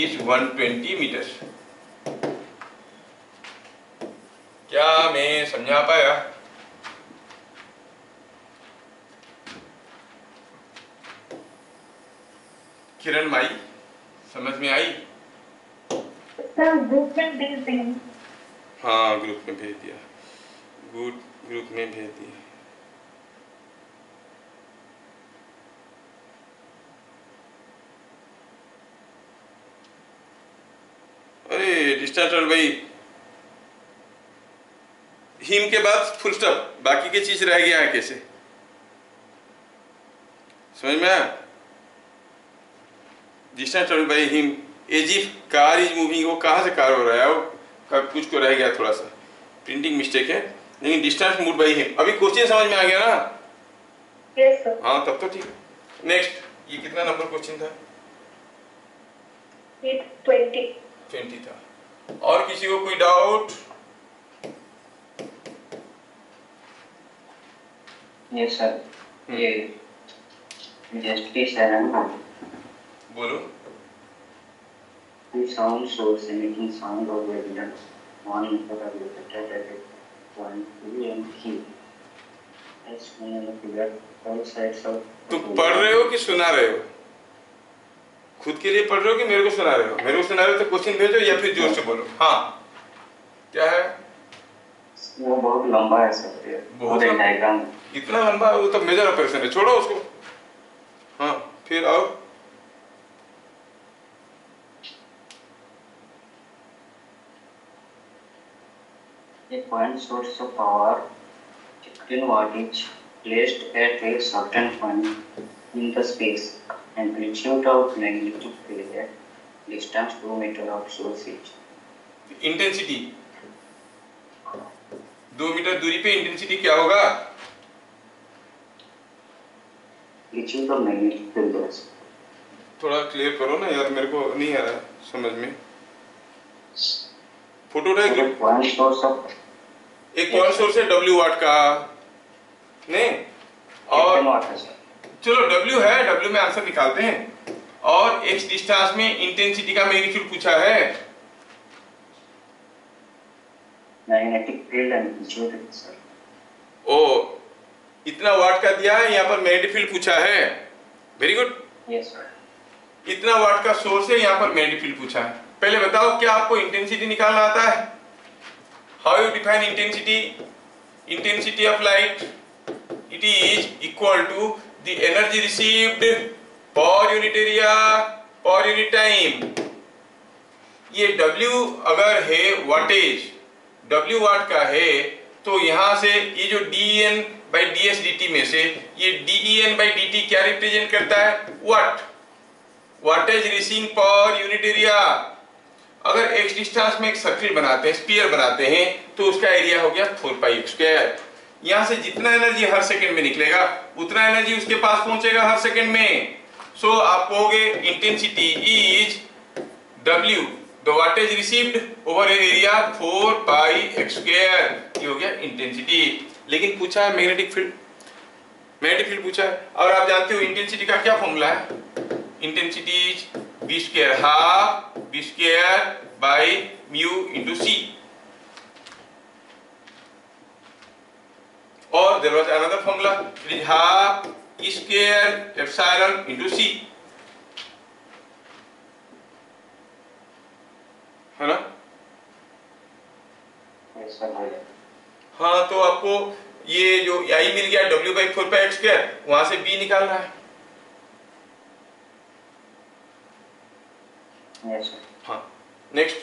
is 120 metre. क्या मैं समझा पाया? किरण माई समझ में आई? ग्रुप में भेज देंगे। हाँ ग्रुप में भेज दिया, ग्रुप में भेज दिया। अरे डिस्टेंस भाई, हिम के बाद फुल स्टॉप, बाकी की चीज रह गया है कैसे? समझ में आया? Distance by him as if car is moving, वो कहाँ से कार हो रहा है? वो कुछ को रह गया, थोड़ा सा प्रिंटिंग मिस्टेक है, लेकिन डिस्टेंस मूव्ड बाय हिम। अभी क्वेश्चन समझ में आ गया ना? Yes sir. हाँ तब तो ठीक है। नेक्स्ट, ये कितना नंबर क्वेश्चन था? 20 था। और किसी को कोई डाउट? यस सर, ये जस्टिस है ना, बोलो। The sound source emitting sound or wavelength 1 meter of reflected at point P and Q. As shown in the figure, all sides of. तुम पढ़ रहे हो कि सुना रहे हो? खुद के लिए पढ़ रहे हो कि मेरे को सुना रहे हो? मेरे को सुना रहे हो तो क्वेश्चन भेजो या फिर जोर से बोलो। हाँ क्या है? वो बहुत लंबा है सर, बहुत डायग्राम इतना लंबा है, वो तो मेजर ऑपरेशन है, छोड़ो उसको। हाँ फिर आओ। A point source of power 15 wattage placed at a certain point in the space. Amplitude of magnetic field at distance 2 meter of source is. Intensity 2 metre दूरी पे इंटेंसिटी क्या होगा? Amplitude of magnetic field is. थोड़ा क्लियर करो ना यार, मेरे को नहीं आ रहा समझ में। Photo diagram. Point source of एक पॉइंट सोर्स है W वाट का, नहीं? और चलो W है, W में आंसर निकालते हैं। और x डिस्टेंस में इंटेंसिटी का मैग्नीट्यूड पूछा है। Magnetic field amplitude sir. ओ इतना वाट का दिया है, यहाँ पर मैग्नेटिक फील्ड पूछा है। Very good. Yes sir. इतना वाट का सोर्स है, यहाँ पर मैग्नेटिक फील्ड पूछा है। पहले बताओ क्या आपको इंटेंसिटी निकालना आता है? How you define intensity? Intensity of light, it is equal to the energy received per unit area per unit time. ये W अगर है वाटेज, W वाट का है, तो यहाँ से ये जो dN by ds dt में से ये dEn by dt क्या रिप्रेजेंट करता है? Watt, wattage receiving per unit area. अगर x डिस्टेंस में एक सर्किल बनाते हैं, स्फीयर बनाते हैं, तो उसका एरिया हो गया 4πx²। यहाँ से जितना एनर्जी हर सेकंड में निकलेगा उतना एनर्जी उसके पास पहुंचेगा हर सेकंड में। सो आप कहोगे intensity is W the wattage received over area 4πx²। ये हो गया इंटेंसिटी। लेकिन पूछा है मैग्नेटिक फील्ड, मैग्नेटिक फील्ड पूछा है। और आप जानते हो इंटेंसिटी का क्या फॉर्मूला है, intensity is B square half B square by mu into c, और there was another formula, it is half E square epsilon into c, है ना। हाँ, तो आपको ये जो आई मिल गया W/4πx², वहां से B निकालना है। yes, हाँ, नेक्स्ट।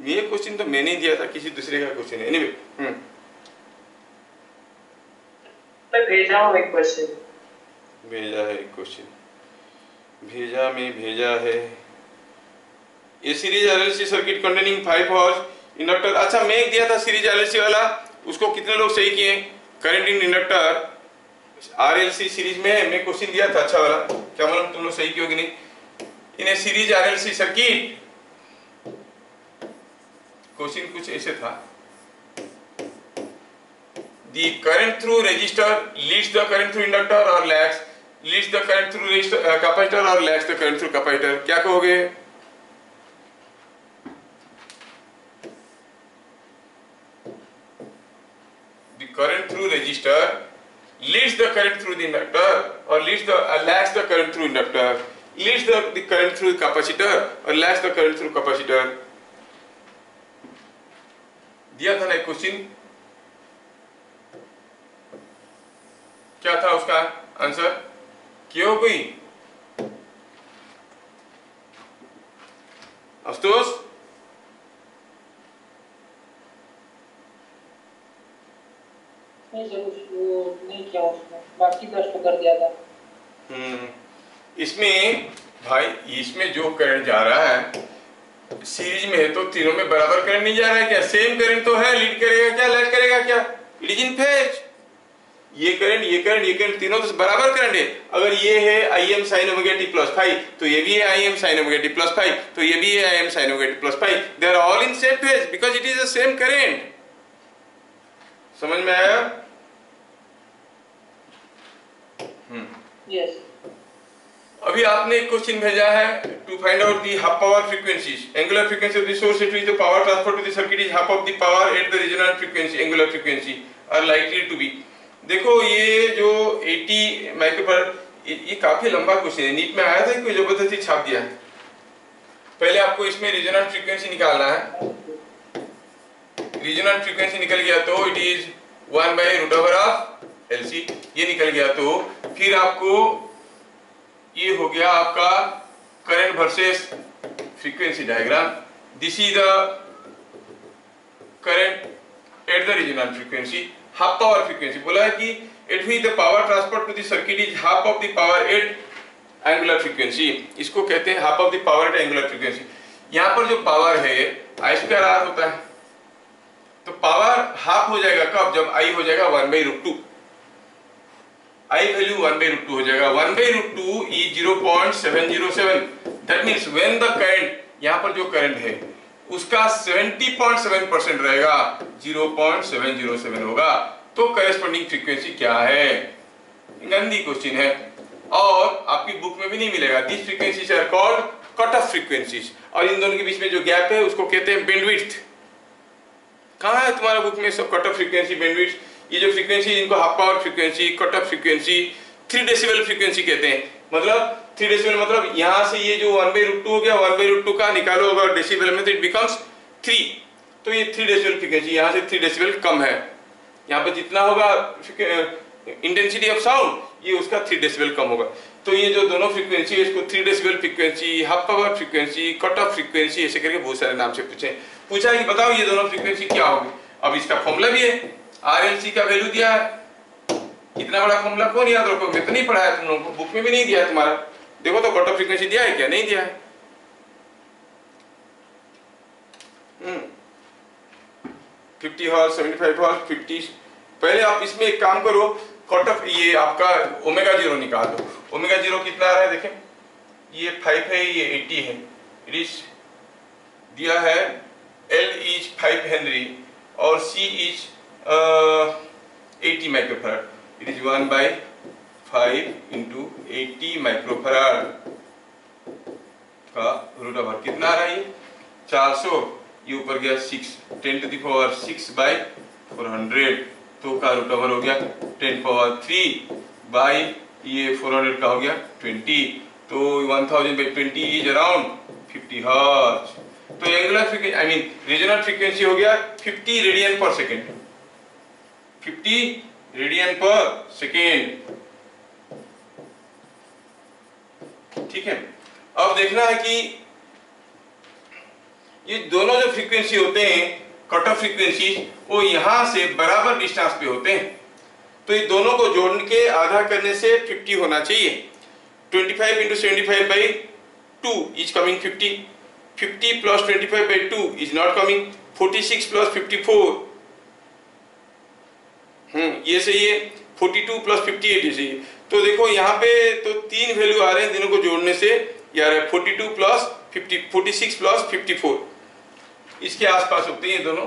ये क्वेश्चन तो मैंने ही दिया था, किसी दूसरे का क्वेश्चन है। एनीवे, मैं भेजा हूँ एक क्वेश्चन। भेजा है क्वेश्चन, भेजा है। ये series RLC circuit containing 5 horse inductor. अच्छा, मैं एक दिया था सीरीज RLC वाला, उसको कितने लोग सही किए? Current in inductor RLC series में मैं क्वेश्चन दिया था अच्छा वाला, क्या मालूम तुम लोग सही किए कि नहीं। In series RLC circuit question कुछ ऐसे था, the current through resistor leads the current through inductor और lags leads the current through capacitor और lags the current through capacitor. क्या कहोगे? The current through resistor leads the current through the inductor or lags the current through inductor, leads the current through capacitor or lags the current through capacitor। दिया था ना क्वेश्चन, क्या था उसका आंसर? क्यों कोई अफसोस? नहीं सर, वो नहीं किया उसमें, बाकी 10 तो कर दिया था। इसमें भाई, इसमें जो करंट जा रहा है सीरीज में है, तो तीनों में बराबर करंट नहीं जा रहा है क्या? सेम करंट तो है, लीड करेगा क्या, लैग करेगा क्या? It is in phase. ये करंट तीनों तो बराबर करंट है। अगर ये है Im sin omega t plus 5, तो ये भी है Im sin omega t plus 5, तो ये भी है Im sin omega t plus 5। They are all in same phase because it is the same current. समझ में आया? यस। अभी आपने एक क्वेश्चन भेजा है, to find out the half power frequencies, angular frequency of the source at which the power transfer to the circuit is half of the power at the resonant frequency angular frequency are likely to be. देखो ये जो 80 माइक्रोफैराड, ये काफी लंबा क्वेश्चन है, नीट में आया था, कोई जबरदस्ती छाप दिया है। पहले आपको इसमें रेजोनेंट फ्रीक्वेंसी निकालना है। रेजोनेंट फ्रीक्वेंसी निकल गया तो इट इज 1/√ऑफ LC, ये निकल गया तो फिर आपको ये हो गया आपका current versus frequency diagram. This is the current at the resonant frequency, half power frequency बोला है कि at which the power transfer to the circuit is half of the power at angular frequency. इसको कहते हैं half of the power at angular frequency. यहाँ पर जो पावर है I²R होता है, तो पावर हाफ हो जाएगा कब? जब I हो जाएगा 1/√2। I वैल्यू 1/√2 हो जाएगा। 1/√2 is 0.707। That means when the current, यहाँ पर जो करंट है उसका 70.7% रहेगा, 0.707 होगा। तो करेस्पॉन्डिंग फ्रीक्वेंसी क्या है? गंदी क्वेश्चन है और आपकी बुक में भी नहीं मिलेगा। This frequencies are called cut off frequencies, और इन दोनों के बीच में जो गैप है उसको कहते हैं बैंडविड्थ। कहाँ है तुम्हारा बुक में सब कट ऑफ फ्रीक्वेंसी, बैंडविड्थ? ये जो फ्रीक्वेंसी, इनको half power frequency, cut off frequency, 3 decibel frequency कहते हैं। मतलब 3 डेसिबल मतलब यहाँ से ये जो 1/√2 हो गया, 1/√2 का निकालो अगर डेसिबल में तो इट बिकम्स 3। तो ये 3 डेसिबल फ्रीक्वेंसी, यहाँ से 3 डेसिबल कम है। यहाँ पे जितना होगा इंटेंसिटी ऑफ साउंड, ये उसका 3 डेसिबल कम होगा। तो ये जो दोनों फ्रीक्वेंसी है, इसको 3 decibel frequency, half power frequency, cut off frequency, ऐसे करके बहुत सारे नाम से पूछा कि बताओ ये दोनों फ्रीक्वेंसी क्या होगी। अब इसका फॉर्मूला भी है, RLC का वैल्यू दिया है। इतना बड़ा फॉर्मूला कौन याद रखो? मैं तो नहीं पढ़ा है तुम लोगों को, बुक में भी नहीं दिया है तुम्हारा। देखो तो कट ऑफ फ्रीक्वेंसी दिया है क्या? नहीं दिया है। 50 हर्ट्ज, 75 हर्ट्ज, 50। पहले आप इसमें एक काम करो, कट ऑफ ये आपका ω0 निकाल दो। ω0 कितना आ रहा है देखें, ये 5 है, ये 80 है। इट इज दिया है L इज 5 हेनरी और C is 80 microfarad. It is 1/5 × 80 microfarad का रूट ओवर कितना आ रहा है? 400, ये ऊपर गया 6, 10⁻6/400, तो का रूट ओवर हो गया 10⁻3 ये 400 का हो गया 20, तो 1000/20 इज अराउंड 50 हर्ट्ज। तो angular frequency I mean resonant frequency हो गया 50 रेडियन पर सेकेंड, 50 रेडियन पर सेकेंड। ठीक है, अब देखना है कि ये दोनों जो फ्रीक्वेंसी होते हैं कट ऑफ फ्रीक्वेंसी, वो यहां से बराबर डिस्टेंस पे होते हैं, तो ये दोनों को जोड़ के आधा करने से 50 होना चाहिए। 25 × 75/2 is coming 50, 50 + 25/2 is not coming 46 + 54, ये सही है, 42 + 58 ये सही है। तो देखो यहाँ पे तो 3 वैल्यू आ रहे हैं, तीनों को जोड़ने से यार 42 + 50, 46 + 54 इसके आसपास होते हैं ये दोनों।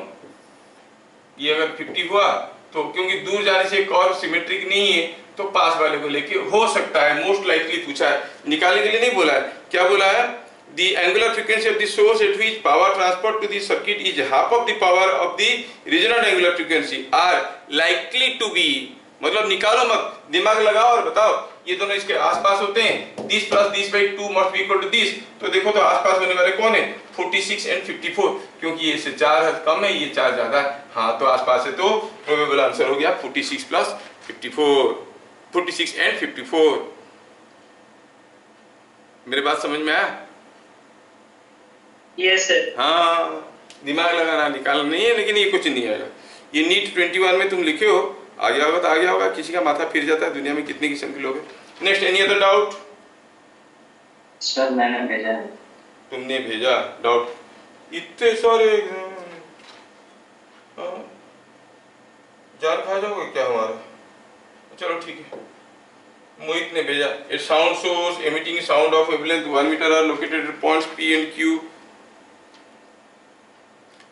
ये अगर 50 हुआ तो क्योंकि दूर जाने से एक और सिमेट्रिक नहीं है, तो पास वाले को लेके हो सकता है, मोस्ट लाइकली पूछा है, निकालने के लिए नहीं बोला है। क्या बोला है? The angular frequency of the source at which power transferred to the circuit is half of the power of the resonant angular frequency are likely to be, मतलब निकालो मत, दिमाग लगाओ और बताओ। ये दोनों इसके आसपास होते हैं, 30 + 30/2 must be equal to 30, तो देखो तो आसपास होने वाले कौन है? 46 and 54, क्योंकि ये से 4 कम है, ये 4 ज्यादा है। हाँ, तो आसपास है, तो प्रोबेबल आंसर हो गया 46 + 54, 46 and 54। मेरी बात समझ में आया? Yes sir. हाँ, दिमाग लगाना, निकालना नहीं है, लेकिन ये कुछ नहीं आएगा। ये नीट 21 में तुम लिखे हो, आ गया होगा तो आ गया होगा, किसी का माथा फिर जाता है, दुनिया में कितने किस्म के लोग हैं। Next, any other doubt? Sir मैंने भेजा है। तुमने भेजा डाउट? इतने सारे जान खा जाओगे क्या हमारा? चलो ठीक है, मोहित ने भेजा। A sound source emitting sound of wavelength 1 metre are located at points P and Q.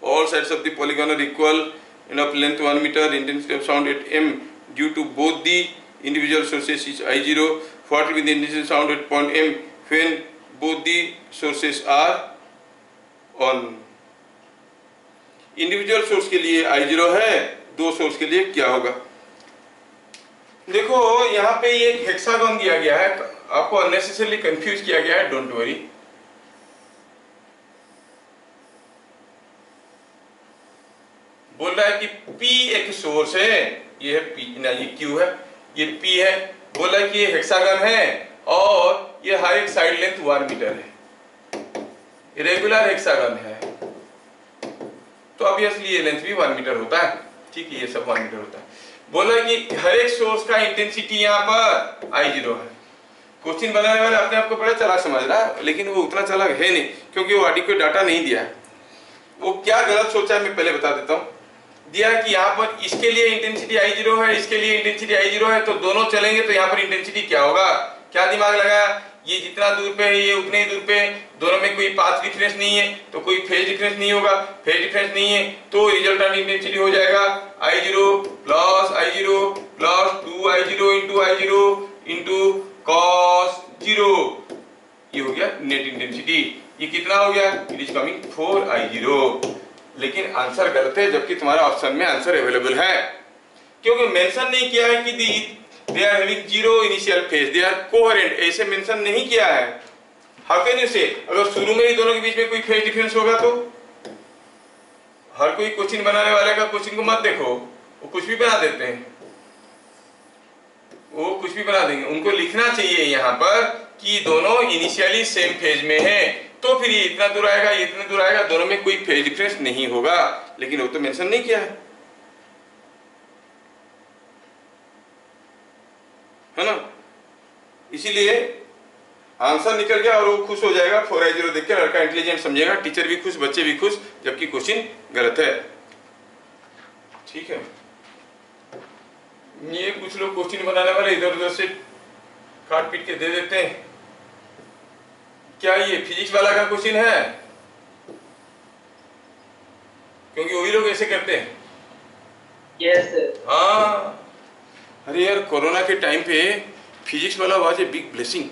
All sides of the polygon are equal and of length 1 meter. Intensity of sound at M due to both the individual sources is I0. What will be the intensity of sound at point M when both the sources are on? Individual source के लिए I0 है, दो सोर्स के लिए क्या होगा? देखो यहाँ पे ये एक हेक्सागन दिया गया है, आपको अननेसेसरली कंफ्यूज किया गया है, डोंट वरी। बोल रहा है कि P एक सोर्स है, ये है P ना, ये Q है, ये P है। बोल रहा है कि ये हेक्सागन है और ये हर एक साइड लेंथ 1 मीटर है, रेगुलर हेक्सागन है, तो ऑब्वियसली ये लेंथ भी 1 मीटर होता है। ठीक है, ये सब 1 मीटर होता है। बोला कि हर एक सोर्स का इंटेंसिटी यहाँ पर I0 है। क्वेश्चन बनाने वाले अपने आप को बड़ा चालाक समझ रहा है, लेकिन वो उतना चालाक है नहीं, क्योंकि वो एडिक्वेट डाटा नहीं दिया है। वो क्या गलत सोचा है मैं पहले बता देता हूँ। दिया कि यहाँ पर इसके लिए इंटेंसिटी I0 है, इसके लिए इंटेंसिटी I0 है, तो दोनों चलेंगे तो यहाँ पर इंटेंसिटी क्या होगा? क्या दिमाग लगाया? ये जितना दूर पे है ये उतने ही दूर पे है, दोनों में कोई पाथ डिफरेंस नहीं है, तो कोई फेज डिफरेंस नहीं होगा। फेज डिफरेंस नहीं है तो रिजल्टेंट इंटेंसिटी हो जाएगा I0 + I0 + 2I0 × I0 × cos 0, ये हो गया नेट इंटेंसिटी। ये कितना हो गया? It is coming 4I0। लेकिन आंसर गलत है, जबकि तुम्हारा ऑप्शन में आंसर अवेलेबल है, क्योंकि मेंशन नहीं किया है कि they are having 0 initial phase, they are coherent, ऐसे मेंशन नहीं किया है। How can you say? अगर शुरू में ही दोनों के बीच में कोई फेज डिफरेंस होगा तो? हर कोई क्वेश्चन बनाने वाले का क्वेश्चन को मत देखो, वो कुछ भी बना देते हैं, वो कुछ भी बना देंगे। उनको लिखना चाहिए यहाँ पर कि दोनों इनिशियली सेम फेज में है, तो फिर ये इतना दूर आएगा, ये इतना दूर आएगा, दोनों में कोई फेज डिफरेंस नहीं होगा, लेकिन वो तो मेंशन नहीं किया है ना। इसीलिए आंसर निकल गया और वो खुश हो जाएगा 4I0 देख के, लड़का इंटेलिजेंट समझेगा, टीचर भी खुश, बच्चे भी खुश, जबकि क्वेश्चन गलत है। ठीक है, ये कुछ लोग क्वेश्चन बनाने वाले इधर उधर से काट पीट के दे देते हैं। क्या ये फिजिक्स वाला का क्वेश्चन है? क्योंकि वही लोग ऐसे करते हैं, Yes, sir. हाँ, अरे यार कोरोना के टाइम पे फिजिक्स वाला वाज ए बिग ब्लेसिंग।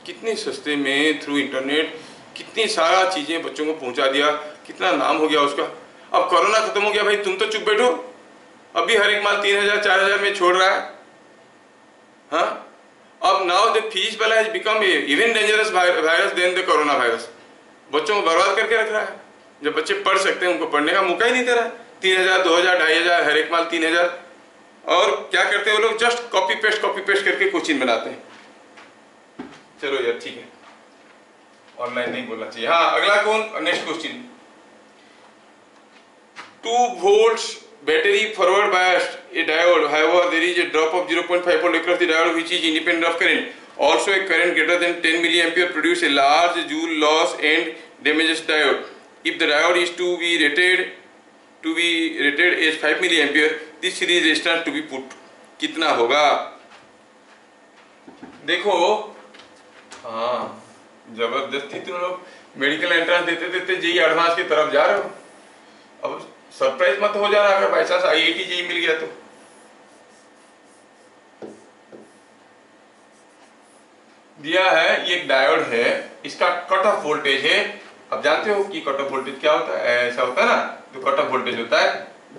कितने सस्ते में थ्रू इंटरनेट कितनी सारा चीजें बच्चों को पहुंचा दिया, कितना नाम हो गया उसका। अब कोरोना खत्म हो गया भाई, तुम तो चुप बैठो, अभी हर एक माल 3000 4000 में छोड़ रहा है। हाँ, अब नाउ द फिजिक्स वाला has become even dangerous virus then the corona virus. बच्चों को बर्बाद करके रख रहा है। जब बच्चे पढ़ सकते हैं उनको पढ़ने का मौका ही नहीं दे रहा है। 3000 2000 2500 हर एक माल 3000। और क्या करते हैं वो लोग, जस्ट कॉपी पेस्ट करके क्वेश्चन बनाते हैं। चलो यार ठीक है, ऑनलाइन नहीं बोलना चाहिए। हाँ, अगला कौन, next question. 2 volts battery forward biased a diode, however there is a drop of 0.5 volt across the diode which is independent of current. Also a current greater than 10 milliampere produce a large joule loss and damages diode. If the diode is to be rated as 5 milliampere, this series resistance to be put कितना होगा? देखो, हाँ जबरदस्ती तुम लोग मेडिकल एंट्रेंस देते जेई एडवांस की तरफ जा रहे हो। अब सरप्राइज मत हो जाना अगर बाई चांस IIT जेई मिल गया तो। दिया है ये एक डायोड है, इसका कट ऑफ वोल्टेज है। अब जानते हो कि कट ऑफ वोल्टेज क्या होता है, ऐसा होता है ना, जो कट ऑफ वोल्टेज होता है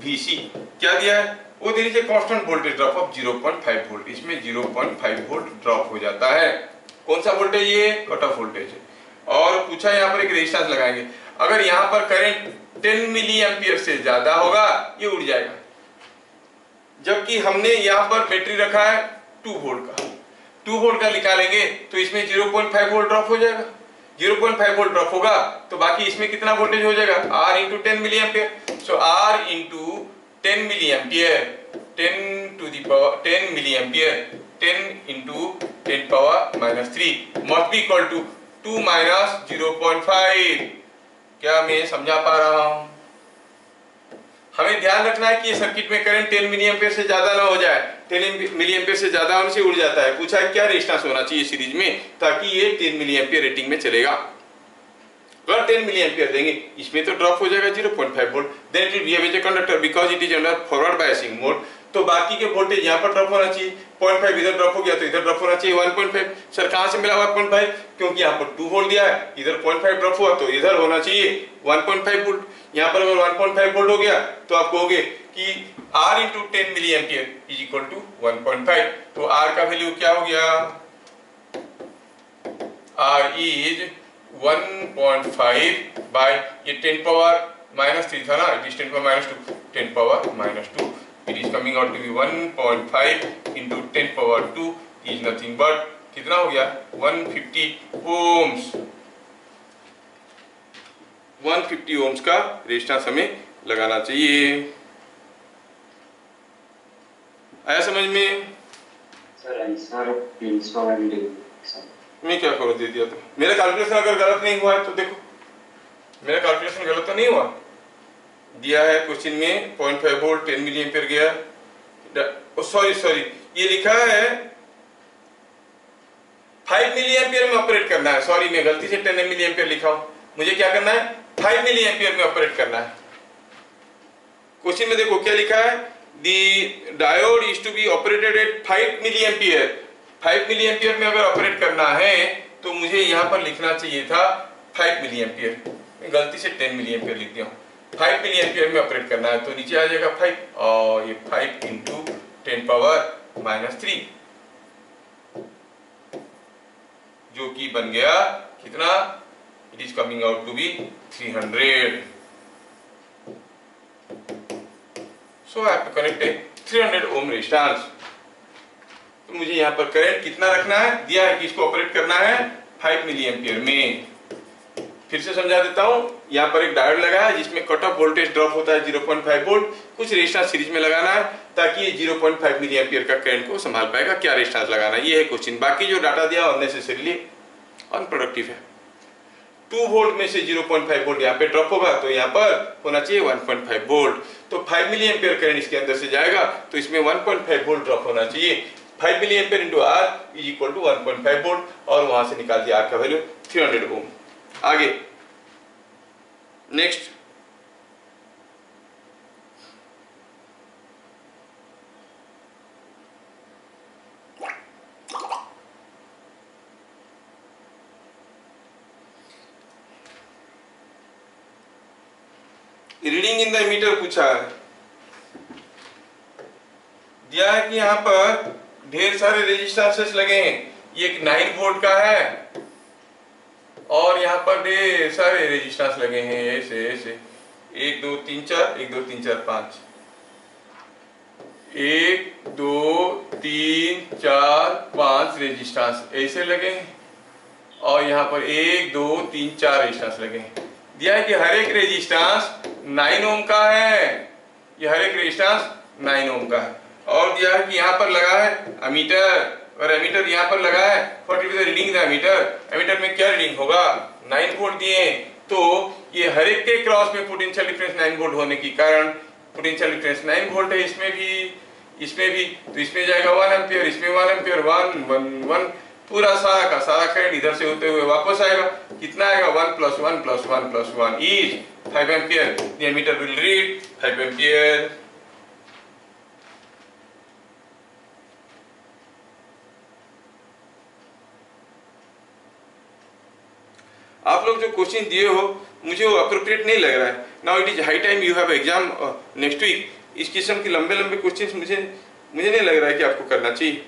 VC। क्या दिया है, वो दे दीजिए constant voltage drop of 0.5 volt. इसमें 0.5 वोल्ट ड्रॉप हो जाता है। कौन सा वोल्टेज, ये कट ऑफ वोल्टेज है। और पूछा यहाँ पर एक रेजिस्टेंस लगाएंगे, अगर यहाँ पर करंट 10 मिली एम्पियर से ज्यादा होगा ये उड़ जाएगा। जबकि हमने यहाँ पर बैटरी रखा है 2 वोल्ट का, 2 वोल्ट का निकालेंगे तो इसमें 0.5 वोल्ट ड्रॉप हो जाएगा। 0.5 वोल्ट ड्रॉप होगा तो बाकी इसमें कितना वोल्टेज हो जाएगा, R into 10 milliampere. So R into 10 milliampere, 10 to the power 10 milliampere, 10 into 10 power -3 must be equal to 2 minus 0.5। क्या मैं समझा पा रहा हूं? हमें ध्यान रखना है कि ये सर्किट में करंट 10 मिली एम्पियर से ज्यादा ना हो जाए। 10 मिली एम्पियर से ज्यादा होने से उड़ जाता है। पूछा है क्या रेजिस्टेंस होना चाहिए सीरीज में ताकि ये 10 मिली एम्पियर रेटिंग में चलेगा। अगर 10 मिली एम्पियर देंगे इसमें तो ड्रॉप हो जाएगा 0.5 volt, then it will behave as a conductor because it is under forward biasing mode. तो बाकी के वोल्टेज यहाँ पर ड्रॉप होना चाहिए। 0.5 इधर ड्रॉप हो गया तो इधर ड्रॉप होना चाहिए 1.5। सर कहां से मिला 1.5? क्योंकि यहाँ पर 2 वोल्ट दिया है, इधर 0.5 ड्रॉप हुआ तो इधर होना चाहिए 1.5 वोल्ट। यहाँ पर अगर 1.5 वोल्ट हो गया तो आप कहोगे कि R into 10 milliampere is equal to 1.5। तो R का वैल्यू क्या हो गया, R इज 1.5 बाय ये 10 पावर -3 था ना, it is 10 power -2, 10 power -2, it is coming out to be 1.5 into 10 power 2 is nothing but कितना हो गया 150 ओम्स। 150 ओम्स का रेजिस्टेंस हमें लगाना चाहिए। आया समझ में? सर आंसर 300 मैं क्या करूं, दे दिया तो। मेरा कैलकुलेशन अगर गलत नहीं हुआ है तो देखो, मेरा कैलकुलेशन गलत तो नहीं हुआ। दिया है क्वेश्चन में 0.5 वोल्ट 10 मिली एम्पियर गया। सॉरी ये लिखा है 5 मिली एम्पियर में ऑपरेट करना है। सॉरी मैं गलती से 10 मिली एम्पियर लिखा हूं। मुझे क्या करना है 5 मिली एम्पियर में ऑपरेट करना है। क्वेश्चन में देखो क्या लिखा है, the diode is to be operated at 5 milliampere. 5 milliampere में अगर ऑपरेट करना है तो मुझे यहां पर लिखना चाहिए था 5 मिली एम्पियर। मैं गलती से 10 मिली एम्पियर लिख दिया हूं। 5 मिली एम्पियर में ऑपरेट करना है तो नीचे आ जाएगा 5 और ये 5 इंटू 10 पावर -3 जो कि बन गया कितना, it is coming out to be 300। So I have to connect a 300 ohm resistance. तो मुझे यहाँ पर करंट कितना रखना है, दिया है कि इसको ऑपरेट करना है 5 मिली एम्पियर में। फिर से समझा देता हूं, यहाँ पर एक डायोड लगा है जिसमें कट ऑफ वोल्टेज ड्रॉप होता है 0.5 वोल्ट। कुछ रेजिस्टेंस सीरीज में लगाना है ताकि ये 0.5 मिली एम्पियर का करंट को संभाल पाएगा। क्या रेजिस्टेंस लगाना है ये है क्वेश्चन। बाकी जो डाटा दिया अननेसेसरीली अनप्रोडक्टिव है। 2 वोल्ट में से 0.5 वोल्ट यहाँ पे ड्रॉप होगा तो यहाँ पर होना चाहिए 1.5 वोल्ट। तो 5 मिली एम्पियर करंट इसके अंदर से जाएगा तो इसमें 1.5 वोल्ट ड्रॉप होना चाहिए। 5 milliampere into R is equal to 1.5 volt और वहां से निकाल दिया R का वैल्यू 300 ओम। आगे next reading in the ammeter पूछा है, दिया है कि यहाँ पर ढेर सारे रेजिस्टेंसेस लगे हैं, ये एक 9 वोल्ट का है और यहाँ पर ढेर सारे रेजिस्टेंस लगे हैं ऐसे ऐसे 1 2 3 4 1 2 3 4 5 1 2 3 4 5 रेजिस्टेंस ऐसे लगे हैं और यहाँ पर 1 2 3 4 रेजिस्टेंस लगे हैं। दिया है कि हर एक रेजिस्टेंस 9 ओम का है, ये हर एक रेजिस्टेंस 9 ओम का है और दिया है कि यहाँ पर लगा है एमीटर और एमीटर यहाँ पर लगा है। What will be the reading the ammeter, ammeter में क्या रीडिंग होगा, 9 वोल्ट दिए तो ये हर एक के क्रॉस में पोटेंशियल डिफरेंस 9 वोल्ट होने के कारण पोटेंशियल डिफरेंस 9 वोल्ट है, इसमें भी तो इसमें जाएगा 1 एम्पियर, इसमें 1 एम्पियर 1 1 1 पूरा सारा का सारा करंट इधर से होते हुए वापस आएगा, कितना आएगा 1 + 1 + 1 + 1 is 5 ampere. The ammeter will read 5 ampere. आप लोग जो क्वेश्चन दिए हो मुझे वो अप्रोप्रिएट नहीं लग रहा है। Now it is high time, you have exam next week. इस किस्म के लंबे लंबे क्वेश्चन मुझे नहीं लग रहा है कि आपको करना चाहिए,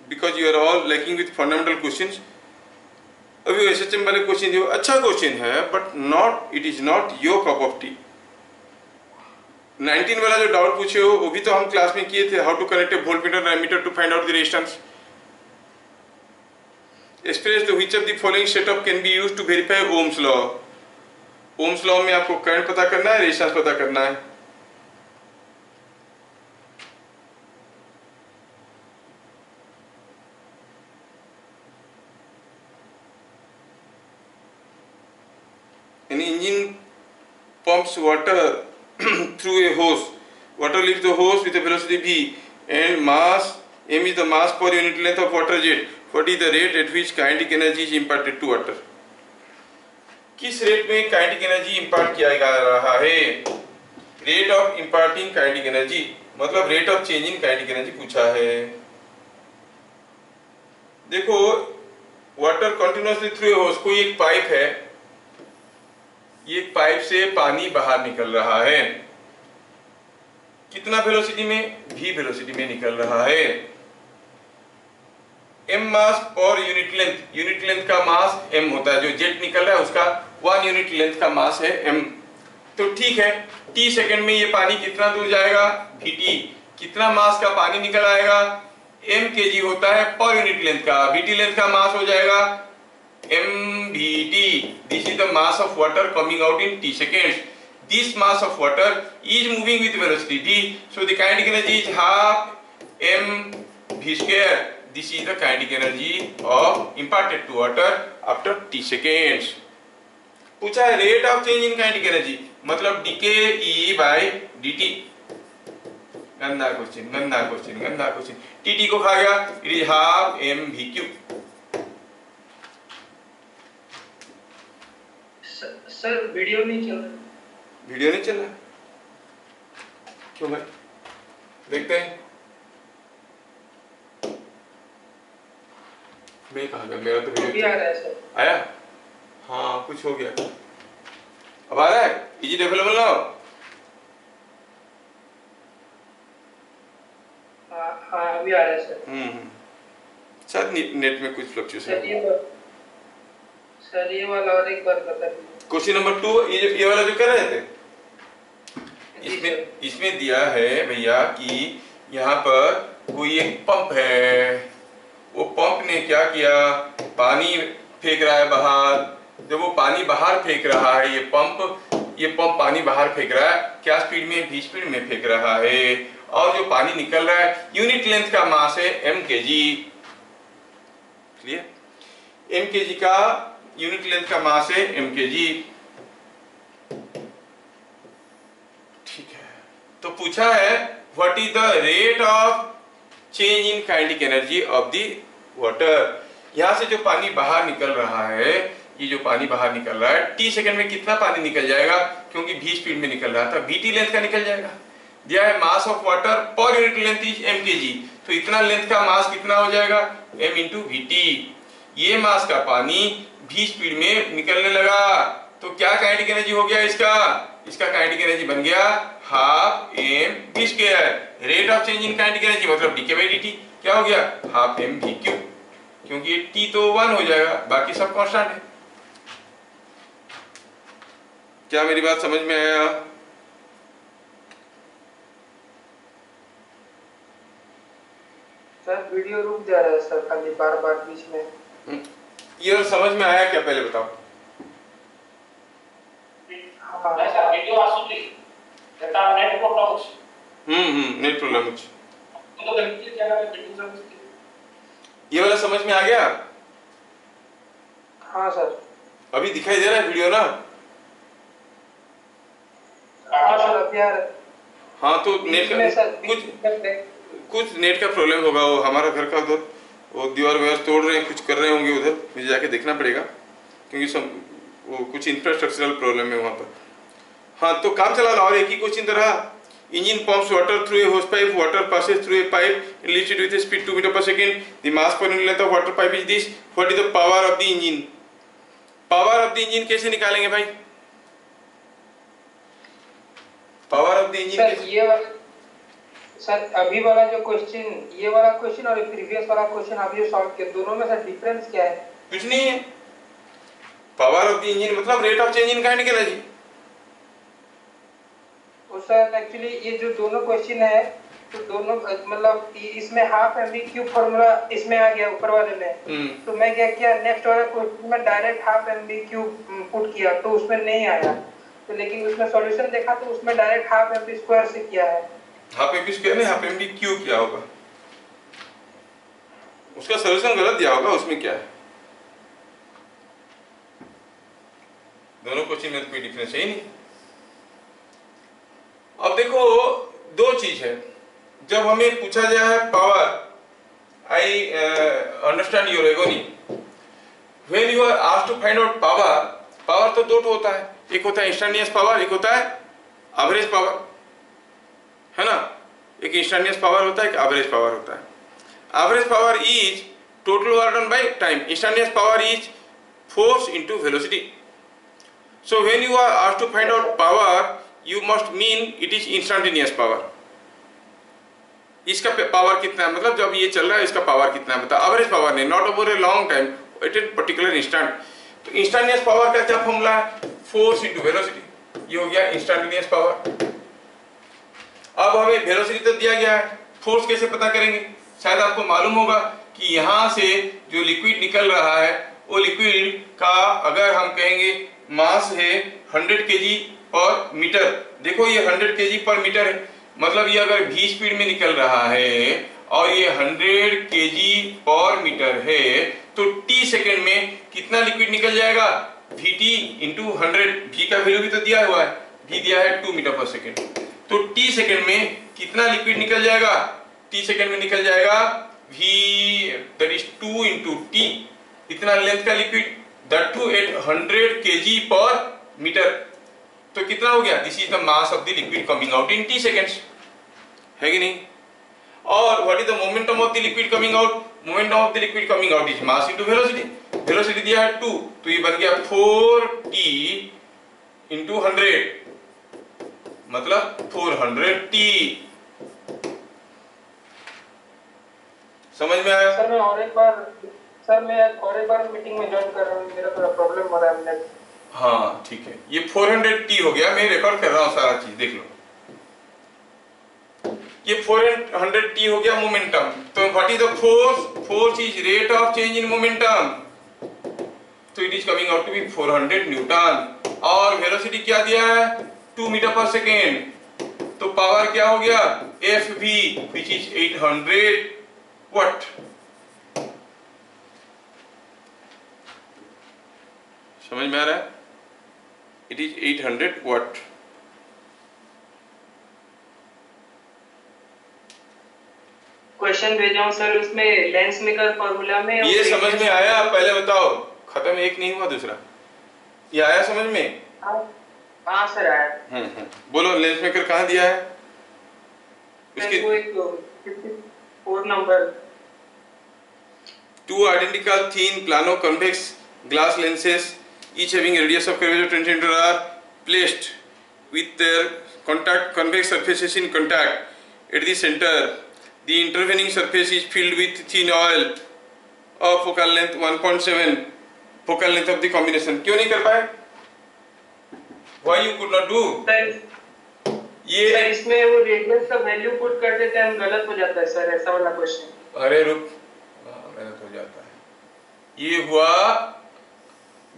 because you are all lacking with fundamental questions. अभी एसएचएम वाले क्वेश्चन दिए, अच्छा क्वेश्चन है but not, it is not your cup of tea. 19 वाला जो डाउट पूछे हो वो भी तो हम क्लास में किए थे, how to connect a voltmeter and ammeter to find out the resistance. Express the which of the following setup can be used to verify Ohm's law। Ohm's law में आपको करंट पता करना है, रेजिस्टेंस पता करना है। An engine pumps water through a hose. Water leaves the hose with a velocity v and mass m is the mass per unit length of water jet। What is the rate at which kinetic energy is imparted to water? किस रेट में काइनेटिक एनर्जी इंपार्ट किया जा रहा है? Rate of imparting kinetic energy मतलब rate of change in kinetic energy पूछा है। देखो वाटर कंटिन्यूअसली थ्रू ए होस, कोई एक पाइप है, ये पाइप से पानी बाहर निकल रहा है, कितना वेलोसिटी में, v वेलोसिटी में निकल रहा है। m मास और यूनिट लेंथ का मास m होता है, जो जेट निकल रहा है उसका 1 यूनिट लेंथ का मास है m। तो ठीक है, t सेकंड में ये पानी कितना दूर जाएगा, vt। कितना मास का पानी निकल आएगा, m kg होता है पर यूनिट लेंथ का, vt लेंथ का मास हो जाएगा mvt। This is the mass of water coming out in t seconds। This mass of water is moving with velocity v, so the kinetic energy is half mv square। This is the kinetic energy of imparted to water after t seconds। पूछा है rate of change in kinetic energy मतलब डीके ई बाय dt। गंदा क्वेश्चन। टीटी को खा गया, it is half mvq। Sir video नहीं चल रहा। वीडियो नहीं चल रहा क्यों भाई, देखते हैं। मैं कहा गया, मेरा तो वीडियो आ रहा है सर। आया, हाँ कुछ हो गया। अब आ रहा है, इज इट अवेलेबल नाउ? हाँ अभी आ रहा है सर। शायद नेट में कुछ फ्लक्चुएशन। सर ये वाला और एक बार बता दीजिए। क्वेश्चन नंबर 2, ये वाला जो कर रहे थे, इसमें दिया है भैया कि यहाँ पर कोई एक पंप है, वो पंप ने क्या किया, पानी फेंक रहा है बाहर। जब वो पानी बाहर फेंक रहा है, ये पंप पानी बाहर फेंक रहा है, क्या स्पीड में, v स्पीड में फेंक रहा है, और जो पानी निकल रहा है यूनिट लेंथ का मास है m kg। Clear, m kg का यूनिट लेंथ का मास है m kg। ठीक है, तो पूछा है what is the rate of change in kinetic energy of the water. यहां से जो पानी बाहर निकल रहा है, ये जो पानी बाहर निकल रहा है, t सेकंड में कितना पानी निकल जाएगा, क्योंकि v स्पीड में निकल रहा था, vt लेंथ का निकल जाएगा। दिया है mass of water per unit length is m kg, तो इतना लेंथ का मास कितना हो जाएगा, m into vt। ये मास का पानी v स्पीड में निकलने लगा, तो तो क्या काइनेटिक एनर्जी हो गया इसका? इसका काइनेटिक एनर्जी बन गया half mv square. Rate of change in kinetic energy मतलब डीके बाई dt क्या हो गया? हाफ mv क्यूब, क्योंकि ये t तो 1 हो जाएगा, बाकी सब कांस्टेंट है। क्या मेरी बात समझ में आया? सर वीडियो रुक जा रहा है सर, खाली बार बार बीच में। ये समझ में आया क्या पहले बताओ? हाँ सर वीडियो आसुली এটা নেট প্রবলেম হচ্ছে। नेट प्रॉब्लम है। तो गलती क्या है वीडियो सर्विस की? ये वाला समझ में आ गया? हाँ सर। अभी दिखाई दे रहा है वीडियो ना? हाँ सर अभी आ रहा है। हाँ तो नेट बीच में का सर कुछ नेट का प्रॉब्लम होगा, वो हमारा घर का उधर वो दीवार वगैरह तोड़ रहे हैं, कुछ कर रहे होंगे उधर, मुझे जाके देखना पड़ेगा क्योंकि वो कुछ इंफ्रास्ट्रक्चरल प्रॉब्लम है वहाँ पर। हाँ तो काम चला रहा। और एक ही क्वेश्चन रहा, engine pumps water through a होस pipe, water passes through a pipe lifted with a speed 2 meter per second, the mass per unit length of water pipe is this, what is the power of the engine? Power of the engine कैसे निकालेंगे भाई? Power of the engine sir ये वाला सर अभी वाला जो क्वेश्चन, ये वाला क्वेश्चन और प्रीवियस वाला क्वेश्चन आप जो सॉल्व किए, दोनों में सर डिफरेंस क्या है? कुछ नहीं है। पावर ऑफ द इंजन मतलब rate of change in kinetic energy. तो सर एक्चुअली ये जो दोनों क्वेश्चन है तो दोनों मतलब इसमें हाफ एमवी क्यूब फार्मूला इसमें आ गया ऊपर वाले में। तो मैं क्या किया, नेक्स्ट वाला क्वेश्चन में direct half MV cube put किया तो उसमें नहीं आया, तो लेकिन उसमें सॉल्यूशन देखा तो उसमें डायरेक्ट हाफ एमवी स्क्वायर से किया है। हाफ एमवी स्क्वायर नहीं, हाफ एमवी क्यूब किया होगा, उसका सॉल्यूशन गलत दिया होगा, उसमें क्या है? दोनों क्वेश्चन में कोई डिफरेंस है ही नहीं। अब देखो दो चीज है, जब हमें पूछा जाए power, I understand your agony, when you are asked to find out power, power तो दो होता है, एक होता है इंस्टेंटेनियस पावर, एक होता है एवरेज पावर, है ना? एक इंस्टेंटेनियस पावर होता है, एक एवरेज पावर होता है। Average power is total work done by time, instantaneous power is force into velocity. So when you are asked to find out power, you must mean it is instantaneous power। इसका पावर कितना है, मतलब जब ये चल रहा है इसका पावर कितना है बता। एवरेज पावर नहीं, not over a long time, at a particular instant. तो इंस्टेंटेनियस पावर का क्या फॉर्मूला है? Force into velocity. ये हो गया इंस्टेंटेनियस पावर। अब हमें वेलोसिटी तो दिया गया है, फोर्स कैसे पता करेंगे? शायद आपको मालूम होगा कि यहाँ से जो लिक्विड निकल रहा है वो लिक्विड का अगर हम कहेंगे मास है 100 kg पर मीटर, देखो ये 100 kg पर मीटर है, मतलब ये अगर v स्पीड में निकल रहा है और ये 100 kg पर मीटर है तो t सेकंड में कितना लिक्विड निकल जाएगा? vt इंटू 100, v का वैल्यू भी तो दिया हुआ है, v दिया है 2 मीटर पर सेकंड, तो t सेकंड में कितना लिक्विड निकल जाएगा? t सेकंड में निकल जाएगा v that is 2 into t, इतना लेंथ का liquid, that too at 100 kg पर मीटर। तो कितना हो गया? This is the mass of the liquid coming out in t seconds, है कि नहीं? और what is the momentum of the liquid coming out? Momentum of the liquid coming out is mass into velocity. Velocity दिया है 2, तो ये बन गया 4t इंटू 100, मतलब 400t। समझ में आया? सर मैं और एक बार मीटिंग में ज्वाइन कर रहा हूँ, मेरा थोड़ा प्रॉब्लम हो रहा है नेट। हाँ ठीक है, ये 400t हो गया, मैं रिकॉर्ड कर रहा हूँ सारा चीज, देख लो। ये 400t हो गया मोमेंटम। तो what is the force? Force is rate of change in momentum, तो it is coming out to be 400 newton. और वेलोसिटी क्या दिया है? 2 मीटर पर सेकेंड। तो पावर क्या हो गया? Fv which is 800 वाट। समझ में आ रहा है? It is 800 watt. क्वेश्चन भेजा हूं सर, उसमें लेंस मेकर फार्मूला में ये समझ में आया? पहले बताओ, खत्म एक नहीं हुआ दूसरा, ये आया समझ में? हाँ सर आया। बोलो लेंस मेकर कहाँ दिया है? उसके 54 number. 2 identical thin plano convex glass lenses each having a radius of curvature 20 cm are placed with their contact convex surfaces in contact at the center. The intervening surface is filled with thin oil of focal length 1.7 focal length of the combination. क्यों नहीं कर पाए? Why you could not do? ये सर इसमें वो रेडियस का वैल्यू पुट कर देते हैं, गलत हो जाता है सर, ऐसा वाला क्वेश्चन। अरे रुक, गलत हो जाता है। ये हुआ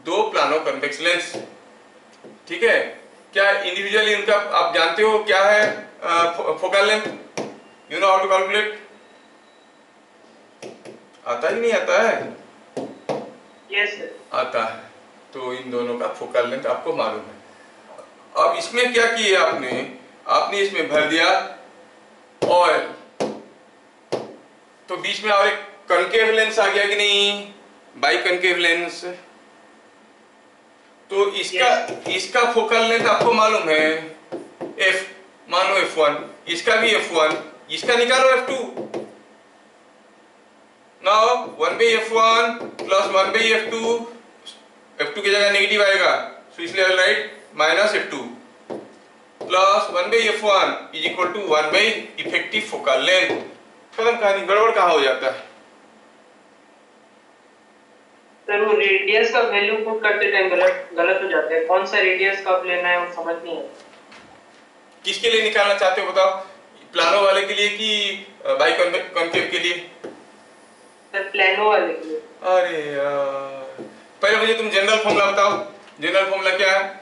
दो प्लानो कन्वेक्स लेंस, ठीक है? क्या इंडिविजुअली उनका आप जानते हो क्या है focal length? You know how to calculate? आता ही नहीं आता है? यस सर, आता है। तो इन दोनों का फोकल लेंथ आपको मालूम है। अब इसमें क्या किया आपने? आपने इसमें भर दिया ऑयल, तो बीच में और एक कनकेव लेंस आ गया कि नहीं? By concave lens. तो इसका फोकल लेंथ आपको मालूम है f, मानो f1, इसका भी f1, इसका निकालो f2। Now 1/f1 plus 1/f2, f2 की जगह नेगेटिव आएगा, सो इसलिए I will write -f2 plus 1/f1 is equal to 1 by effective focal length. खत्म कहानी। गड़बड़ कहाँ हो जाता है? सर वो रेडियस का वैल्यू पुट करते टाइम गलत हो जाता है। कौन सा रेडियस कब लेना है वो समझ नहीं है। किसके लिए निकालना चाहते हो बताओ? प्लानो वाले के लिए कि बाई कॉन्केव के लिए? सर प्लानो वाले के लिए। अरे यार, पहले मुझे तुम जनरल फॉर्मूला बताओ। जनरल फॉर्मूला क्या है?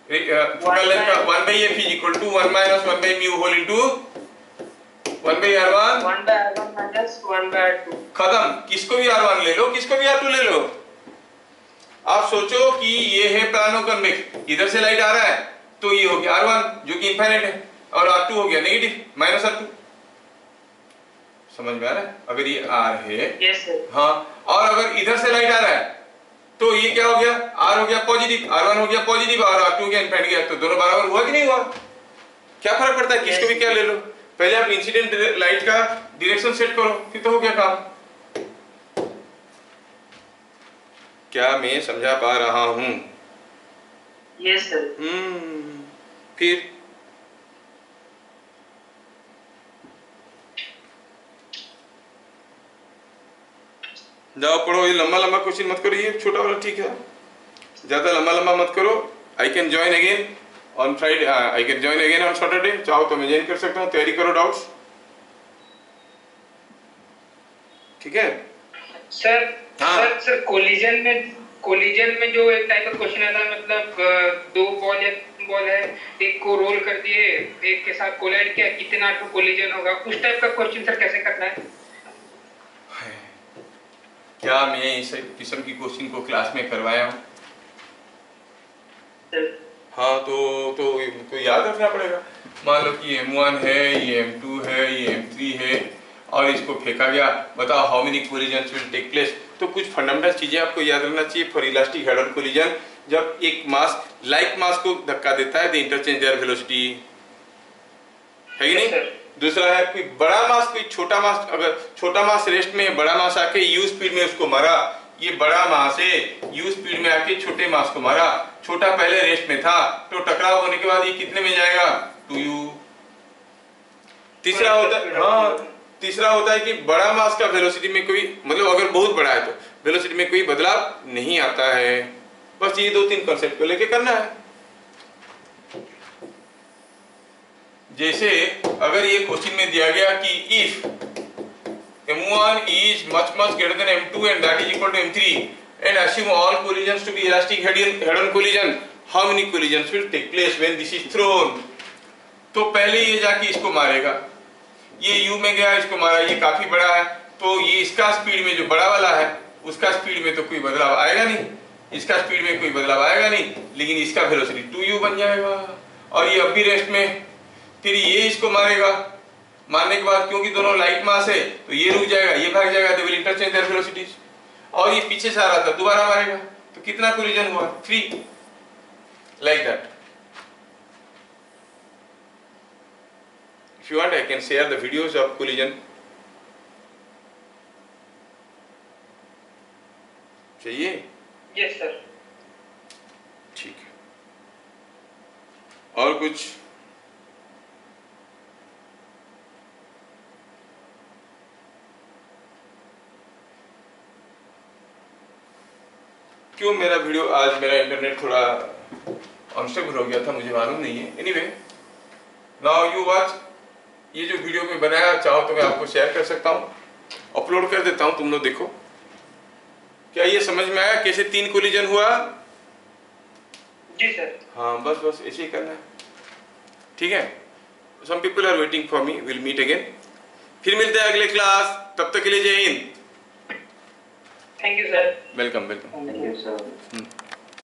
फोकल लेंथ का 1/f is equal to 1 minus 1/μ whole into 1/r1 1/r1 minus 1/r2। खत्म। किसको भी r1 ले लो, किसको भी r2 ले लो। आप सोचो कि ये है प्लानो कन्वेक्स, इधर से लाइट आ रहा है तो ये हो गया r1 जो कि इनफाइनाइट है, और r2 हो गया नेगेटिव माइनस r2। समझ में आ रहा है? अगर ये r है, यस सर, हाँ, और अगर इधर से लाइट आ रहा है तो ये क्या हो गया? r हो गया पॉजिटिव, r1 हो गया पॉजिटिव और r2 हो गया इनफाइनाइट गया, तो दोनों बराबर हुआ कि नहीं हुआ? क्या फर्क पड़ता है किसको भी क्या ले लो? पहले आप इंसिडेंट लाइट का डायरेक्शन सेट करो, फिर तो हो गया काम। क्या मैं समझा पा रहा हूं? Yes sir. फिर जाओ पढ़ो। ये लंबा लंबा क्वेश्चन मत करो, ये छोटा वाला ठीक है। ज्यादा लंबा लंबा मत करो। I can join again on Friday, I can join again on Saturday. चाहो तो मैं ज्वाइन कर सकता हूँ। तैयारी करो डाउट्स, ठीक है सर? हाँ। सर कोलिजन में जो एक टाइप का क्वेश्चन आता है, मतलब दो बॉल है, एक को रोल कर दिए, एक के साथ कोलाइड किया, कितना तो कोलिजन होगा, उस टाइप का क्वेश्चन सर कैसे करना है? क्या मैं इस किस्म की क्वेश्चन को क्लास में करवाया हूँ? हाँ, तो याद रखना पड़ेगा। मान लो कि M1 है, ये M2 है, ये M3 है और इसको फेंका गया। बताओ how many collisions will take place? तो कुछ फंडामेंटल चीजें आपको याद रखना चाहिए फॉर इलास्टिक हेड-ऑन कोलिजन। जब एक मास लाइक मास को धक्का देता है, द इंटरचेंज देयर वेलोसिटी, है कि नहीं? दूसरा है कोई बड़ा मास, कोई छोटा मास, अगर छोटा मास रेस्ट में, बड़ा मास आके यू स्पीड में उसको मारा, ये बड़ा मास है यू स्पीड में आके छोटे मास को मारा, छोटा पहले रेस्ट में था तो टकराव होने के बाद ये कितने में जाएगा? 2u। तीसरा होता है, हाँ, तीसरा होता है कि बड़ा मास का वेलोसिटी में कोई, मतलब अगर बहुत बड़ा है तो वेलोसिटी में कोई बदलाव नहीं आता है। बस ये 2-3 कॉन्सेप्ट को लेके करना है। जैसे अगर ये क्वेश्चन में दिया गया कि if M1 is much greater than M2 and that is equal to M3 and assume all collisions to be elastic head-on collision, how many collisions will take place when this is thrown? तो पहले ये जाके इसको मारेगा, ये U में गया, इसको मारा, ये काफी बड़ा है तो ये इसका स्पीड में जो बड़ा वाला है उसका स्पीड में तो कोई बदलाव आएगा नहीं, इसका स्पीड में कोई बदलाव आएगा नहीं, लेकिन इसका वेलोसिटी 2u बन जाएगा। और ये अब भी रेस्ट में, फिर ये इसको मारेगा, मारने के बाद क्योंकि दोनों लाइट मास है तो ये रुक जाएगा, ये भाग जाएगा, they will interchange there velocities. और ये पीछे से आ रहा था, दोबारा मारेगा, तो कितना कोलिजन हुआ? 3, like that. If you want I can share the videos of collision. चाहिए? Yes sir. और कुछ? क्यों मेरा वीडियो आज, मेरा इंटरनेट थोड़ा अनस्टेबल हो गया था, मुझे मालूम नहीं है। Anyway, now you watch. ये जो वीडियो में बनाया, चाहो तो मैं आपको शेयर कर सकता हूँ, अपलोड कर देता हूँ, तुम लोग देखो। क्या ये समझ में आया कैसे 3 कोलिजन हुआ? जी सर। हाँ, बस ऐसे ही करना है, ठीक है। Some people are waiting for me, will meet again. फिर मिलते हैं अगले क्लास, तब तक के लिए जय Hind. Thank you sir. Welcome welcome. Thank you, sir.